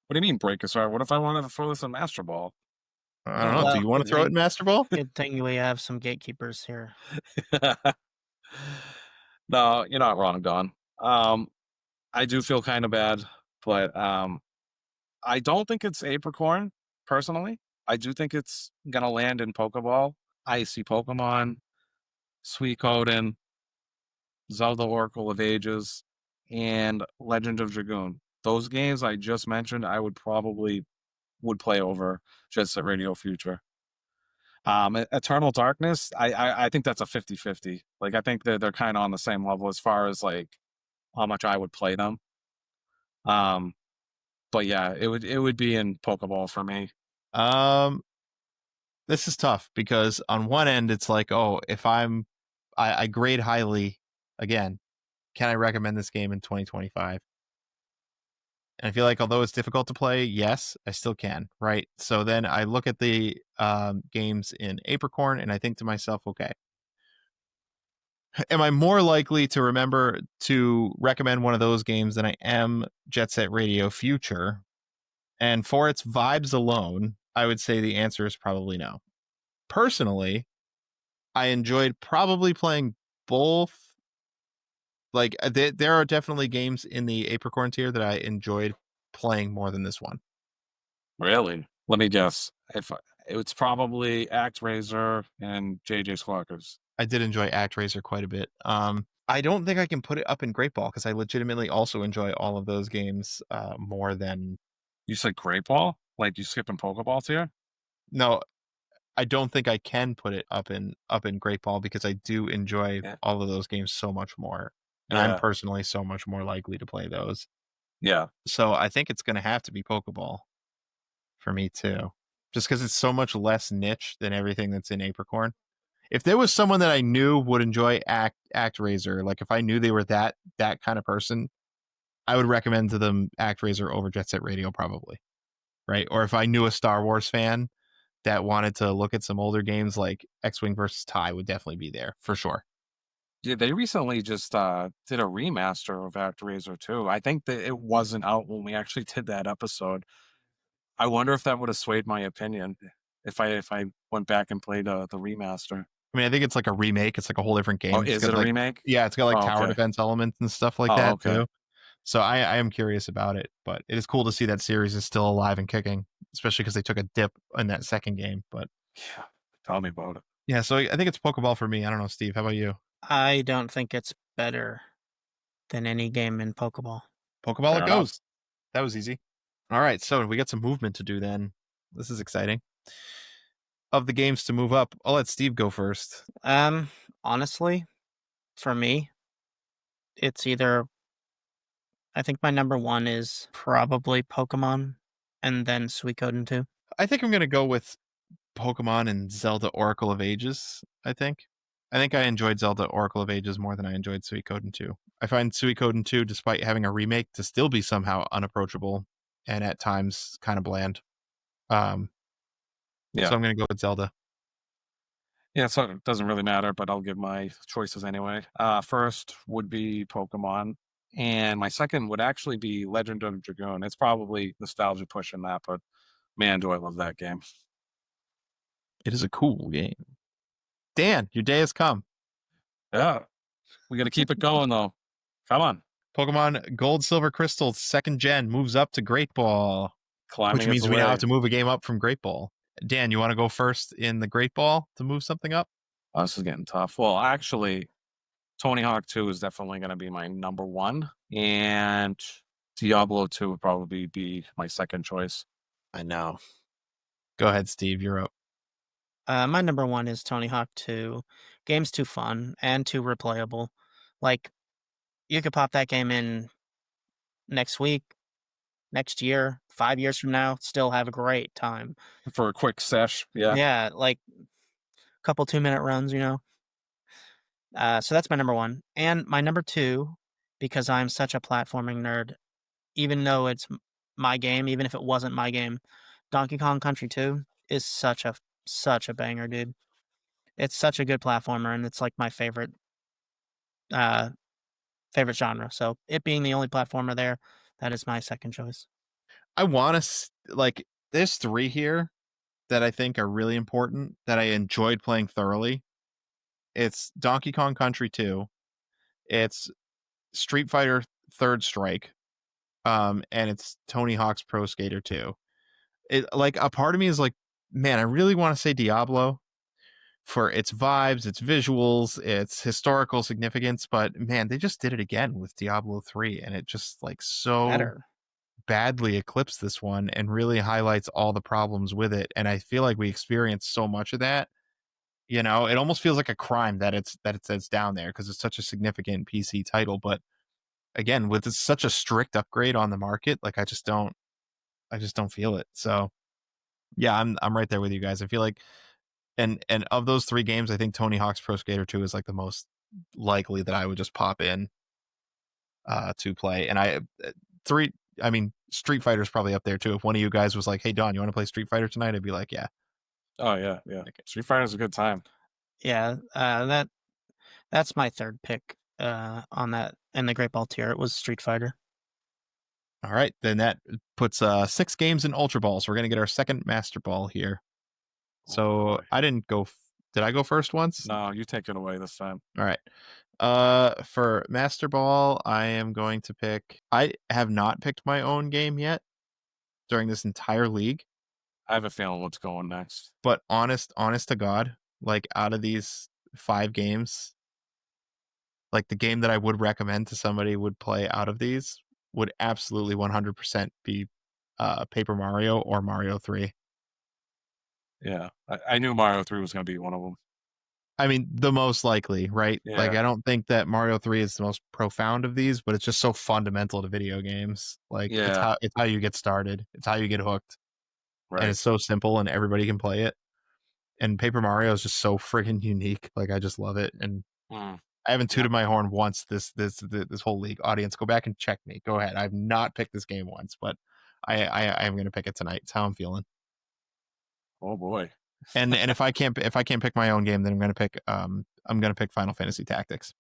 What do you mean break his heart? What if I wanted to throw this in Master Ball? I don't know. Do you want to throw it in Master Ball? Good thing we have some gatekeepers here. No, you're not wrong, Don. I do feel kind of bad, but I don't think it's Apricorn, personally. I do think it's going to land in Pokeball, Icy Pokemon, Suikoden, Zelda Oracle of Ages, and Legend of Dragoon. Those games I just mentioned, I would play over Jet Set Radio Future. Eternal Darkness, I think that's a 50-50. Like, I think they're kind of on the same level as far as like how much I would play them. But yeah, it would be in Pokeball for me. This is tough because on one end it's like, oh, if I grade highly again, can I recommend this game in 2025? And I feel like although it's difficult to play, yes, I still can, right? So then I look at the games in Apricorn and I think to myself, okay, am I more likely to remember to recommend one of those games than I am Jet Set Radio Future? And for its vibes alone, I would say the answer is probably no. Personally, I enjoyed probably playing both. Like, there are definitely games in the Apricorn tier that I enjoyed playing more than this one. Really? Let me guess. It's probably ActRaiser and JJ Squawkers. I did enjoy ActRaiser quite a bit. I don't think I can put it up in Great Ball because I legitimately also enjoy all of those games more than... You said Great Ball? Like you skipping Pokeballs here? No, I don't think I can put it up in Great Ball because I do enjoy all of those games so much more. And I'm personally so much more likely to play those. Yeah. So I think it's going to have to be Pokeball for me too. Just because it's so much less niche than everything that's in Apricorn. If there was someone that I knew would enjoy ActRaiser, like if I knew they were that kind of person, I would recommend to them ActRaiser over Jet Set Radio probably. right? Or if I knew a Star Wars fan that wanted to look at some older games, like X-Wing versus TIE would definitely be there for sure. Yeah, they recently just did a remaster of ActRaiser 2. I think that it wasn't out when we actually did that episode. I wonder if that would have swayed my opinion if I went back and played the remaster. I mean, I think it's like a remake. It's like a whole different game. Oh, It's is got it a like, remake? yeah, it's got like Oh, tower okay. defense elements and stuff like Oh, that okay. too. So I am curious about it, but it is cool to see that series is still alive and kicking, especially because they took a dip in that second game. But Yeah, tell me about it. yeah, so I think it's Pokeball for me. I don't know, Steve. How about you? I don't think it's better than any game in Pokeball. Pokeball Fair it enough. goes. That was easy. All right, so we got some movement to do then. This is exciting. Of the games to move up, I'll let Steve go first. Honestly, for me, it's either I think my number one is probably Pokemon and then Suikoden 2. I think I'm gonna go with Pokemon and Zelda Oracle of Ages, I think. I enjoyed Zelda Oracle of Ages more than I enjoyed Suikoden 2. I find Suikoden 2, despite having a remake, to still be somehow unapproachable and at times kind of bland. So Yeah. I'm going to go with Zelda. Yeah, so it doesn't really matter, but I'll give my choices anyway. First would be Pokemon, and my second would actually be Legend of Dragoon. It's probably nostalgia pushing that, but man, do I love that game. It is a cool game. Dan, your day has come. Yeah, we got to keep it going though. Come on, Pokemon Gold, Silver, Crystal, second gen moves up to Great Ball, climbing which means its we now way. have to move a game up from Great Ball. Dan, you want to go first in the Great Ball to move something up? Oh, this is getting tough. Well, actually, Tony Hawk 2 is definitely going to be my number one, and Diablo 2 would probably be my second choice. I know. Go ahead, Steve. You're up. My number one is Tony Hawk 2. Game's too fun and too replayable. Like, you could pop that game in next week, next year, 5 years from now, still have a great time. For a quick sesh, yeah. Yeah, like a couple 2-minute runs, you know? So that's my number one. And my number two, because I'm such a platforming nerd, even though it's my game, even if it wasn't my game, Donkey Kong Country 2 is such a banger, dude. It's such a good platformer, and it's like my favorite genre. So it being the only platformer there, that is my second choice. I want to, like, there's three here that I think are really important that I enjoyed playing thoroughly. It's Donkey Kong Country 2. It's Street Fighter Third Strike. And it's Tony Hawk's Pro Skater 2. It, like, a part of me is like, man, I really want to say Diablo for its vibes, its visuals, its historical significance, but man, they just did it again with Diablo 3, and it just like so Better. badly eclipsed this one and really highlights all the problems with it. And I feel like we experienced so much of that. You know, it almost feels like a crime that it's down there because it's such a significant PC title. But again, with such a strict upgrade on the market, like I just don't feel it. So yeah, I'm right there with you guys. I feel like and of those three games, I think Tony Hawk's Pro Skater 2 is like the most likely that I would just pop in to play. And Street Fighter's probably up there too. If one of you guys was like, "Hey Don, you want to play Street Fighter tonight?" I'd be like, "Yeah." Oh yeah. Street Fighter's a good time. Yeah, that's my third pick on that in the Great Ball tier. It was Street Fighter. All right, then that puts 6 games in Ultra Ball. So we're gonna get our second Master Ball here. So boy. I didn't go. Did I go first once? No, you take it away this time. All right. For Master Ball, I am going to pick. I have not picked my own game yet during this entire league. I have a feeling what's going next. But honest to God, like out of these 5 games, like the game that I would recommend to somebody would play out of these would absolutely 100% be Paper Mario or Mario 3. Yeah, I knew Mario 3 was going to be one of them. I mean, the most likely, right? Yeah. Like, I don't think that Mario 3 is the most profound of these, but it's just so fundamental to video games. Like, Yeah. it's how you get started. It's how you get hooked. Right. And it's so simple and everybody can play it. And Paper Mario is just so friggin' unique. Like, I just love it. And I haven't tooted my horn once this whole league. Audience, go back and check me. Go ahead. I've not picked this game once, but I am gonna pick it tonight. It's how I'm feeling. Oh boy. And if I can't pick my own game, then I'm gonna pick Final Fantasy Tactics.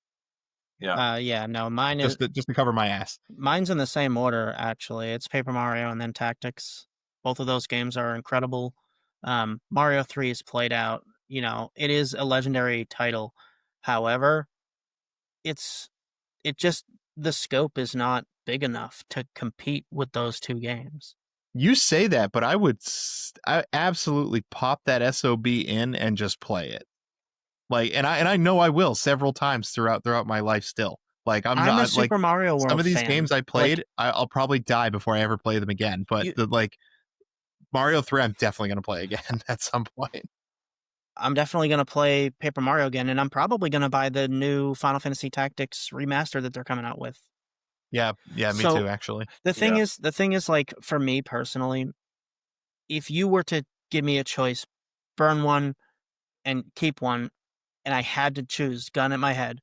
Yeah. No, mine is Just to cover my ass. mine's in the same order actually. It's Paper Mario and then Tactics. Both of those games are incredible. Mario 3 is played out. It is a legendary title. However, the scope is not big enough to compete with those two games. You say that, but I absolutely pop that SOB in and just play it. Like, and I know I will several times throughout my life still. Like, I'm a not Super like Mario World some of these fan. games I played, Like, I'll probably die before I ever play them again. But Mario 3, I'm definitely gonna play again at some point. I'm definitely going to play Paper Mario again, and I'm probably going to buy the new Final Fantasy Tactics remaster that they're coming out with. Yeah, me So, too, actually. The thing is, like, for me personally, if you were to give me a choice, burn one and keep one, and I had to choose, gun at my head,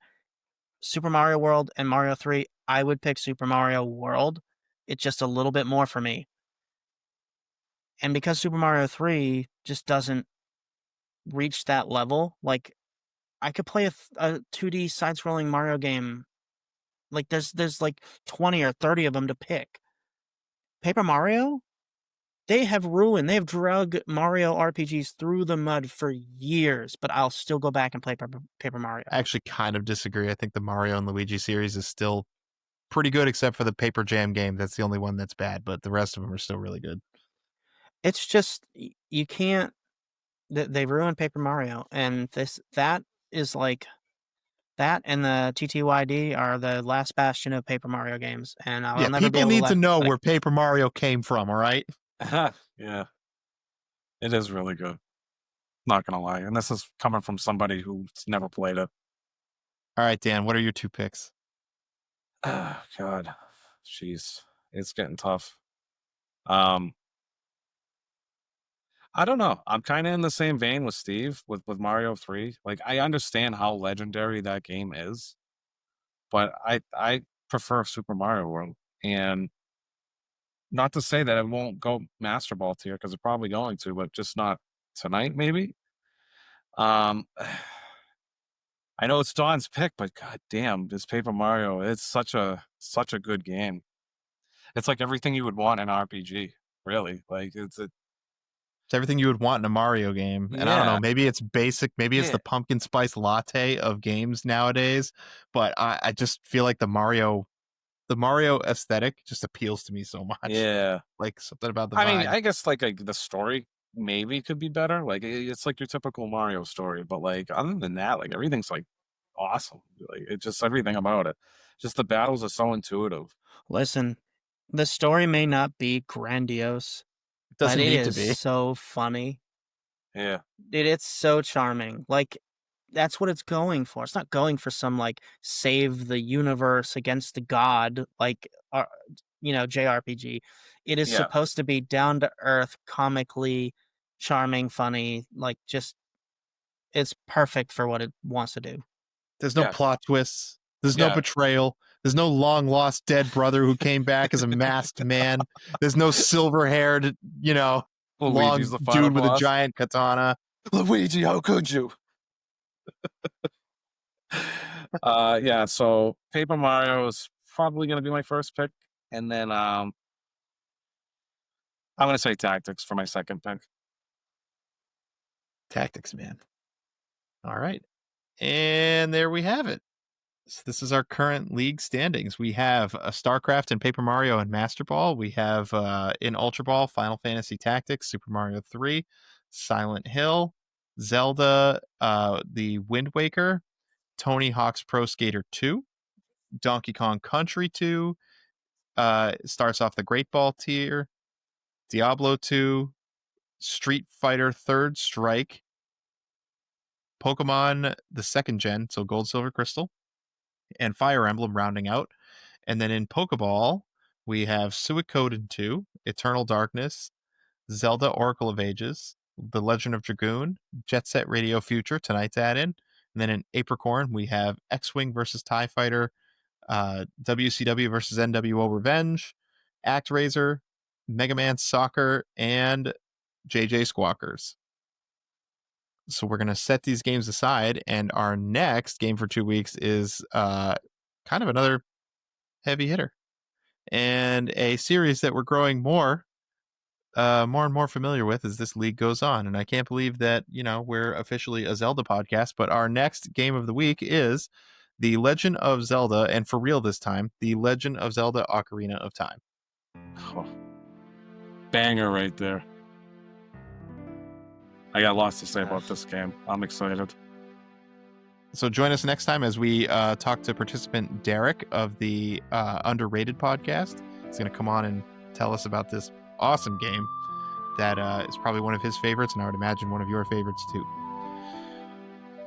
Super Mario World and Mario 3, I would pick Super Mario World. It's just a little bit more for me. And because Super Mario 3 just doesn't reach that level, like, I could play a 2D side-scrolling Mario game. Like, there's like 20 or 30 of them to pick. Paper Mario? They have drug Mario RPGs through the mud for years, but I'll still go back and play Paper Mario. I actually kind of disagree. I think the Mario and Luigi series is still pretty good, except for the Paper Jam game. That's the only one that's bad, but the rest of them are still really good. It's just, you can't, they ruined Paper Mario, and that is like, that and the TTYD are the last bastion of Paper Mario games, and I'll never be people able need to know like, where Paper Mario came from, all right? Yeah. It is really good. Not gonna lie. And this is coming from somebody who's never played it. All right, Dan, what are your two picks? Oh, God. Jeez. It's getting tough. I don't know. I'm kind of in the same vein with Steve with Mario 3. Like, I understand how legendary that game is, but I prefer Super Mario World. And not to say that it won't go Master Ball tier, because it's probably going to, but just not tonight, maybe. I know it's Don's pick, but god damn, this Paper Mario, it's such a good game. It's like everything you would want in an RPG, really. Like, it's everything you would want in a Mario game. And I don't know, maybe it's basic, maybe it's the pumpkin spice latte of games nowadays, but I just feel like the Mario aesthetic just appeals to me so much. Yeah. Like, something about the vibe. I mean, I guess like the story maybe could be better. Like, it's like your typical Mario story, but like other than that, like everything's like awesome. Like, it's just everything about it. Just the battles are so intuitive. Listen, the story may not be grandiose, It doesn't but it need to is be. so funny. Yeah. It's so charming. Like, that's what it's going for. It's not going for some, like, save the universe against the god, like, JRPG. It is supposed to be down to earth, comically charming, funny, like, just, it's perfect for what it wants to do. There's no plot twists. There's no betrayal. There's no long lost dead brother who came back as a masked man. There's no silver haired, long dude with a giant katana. Luigi, how could you? So Paper Mario is probably gonna be my first pick. And then I'm gonna say Tactics for my second pick. Tactics, man. All right. And there we have it. So this is our current league standings. We have StarCraft and Paper Mario and Master Ball. We have in Ultra Ball, Final Fantasy Tactics, Super Mario 3, Silent Hill, Zelda, the Wind Waker, Tony Hawk's Pro Skater 2, Donkey Kong Country 2, starts off the Great Ball tier, Diablo 2, Street Fighter Third Strike, Pokemon the second gen, so Gold, Silver, Crystal, and Fire Emblem rounding out. And then in Pokeball, we have Suikoden 2, Eternal Darkness, Zelda Oracle of Ages, The Legend of Dragoon, Jet Set Radio Future, tonight's add-in. And then in Apricorn, we have X-Wing versus TIE Fighter, WCW versus NWO Revenge, ActRaiser, Mega Man Soccer, and JJ Squawkers. So we're going to set these games aside, and our next game for 2 weeks is kind of another heavy hitter and a series that we're growing more and more familiar with as this league goes on. And I can't believe that, we're officially a Zelda podcast, but our next game of the week is The Legend of Zelda, and for real this time, The Legend of Zelda Ocarina of Time. Oh, banger right there. I got lots to say about this game. I'm excited. So join us next time as we talk to participant Derek of the Underrated podcast. He's going to come on and tell us about this awesome game that is probably one of his favorites, and I would imagine one of your favorites too.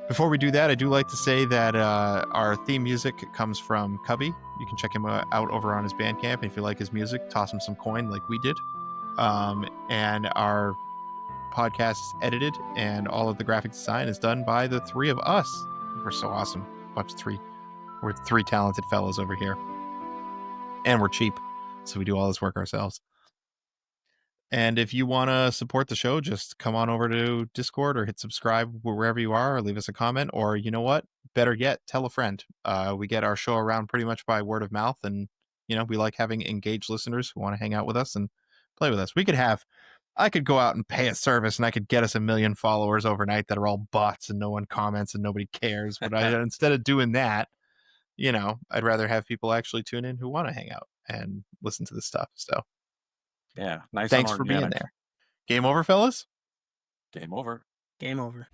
Before we do that, I do like to say that our theme music comes from Cubby. You can check him out over on his Bandcamp. And if you like his music, toss him some coin like we did. And our podcast is edited, and all of the graphic design is done by the three of us. We're so awesome. We're three talented fellows over here. And we're cheap, so we do all this work ourselves. And if you want to support the show, just come on over to Discord or hit subscribe wherever you are, or leave us a comment, or you know what? Better yet, tell a friend. We get our show around pretty much by word of mouth, and we like having engaged listeners who want to hang out with us and play with us. I could go out and pay a service, and I could get us 1 million followers overnight that are all bots and no one comments and nobody cares. But instead of doing that, I'd rather have people actually tune in who want to hang out and listen to this stuff. So yeah, nice. Thanks for being there. Game over, fellas? Game over. Game over.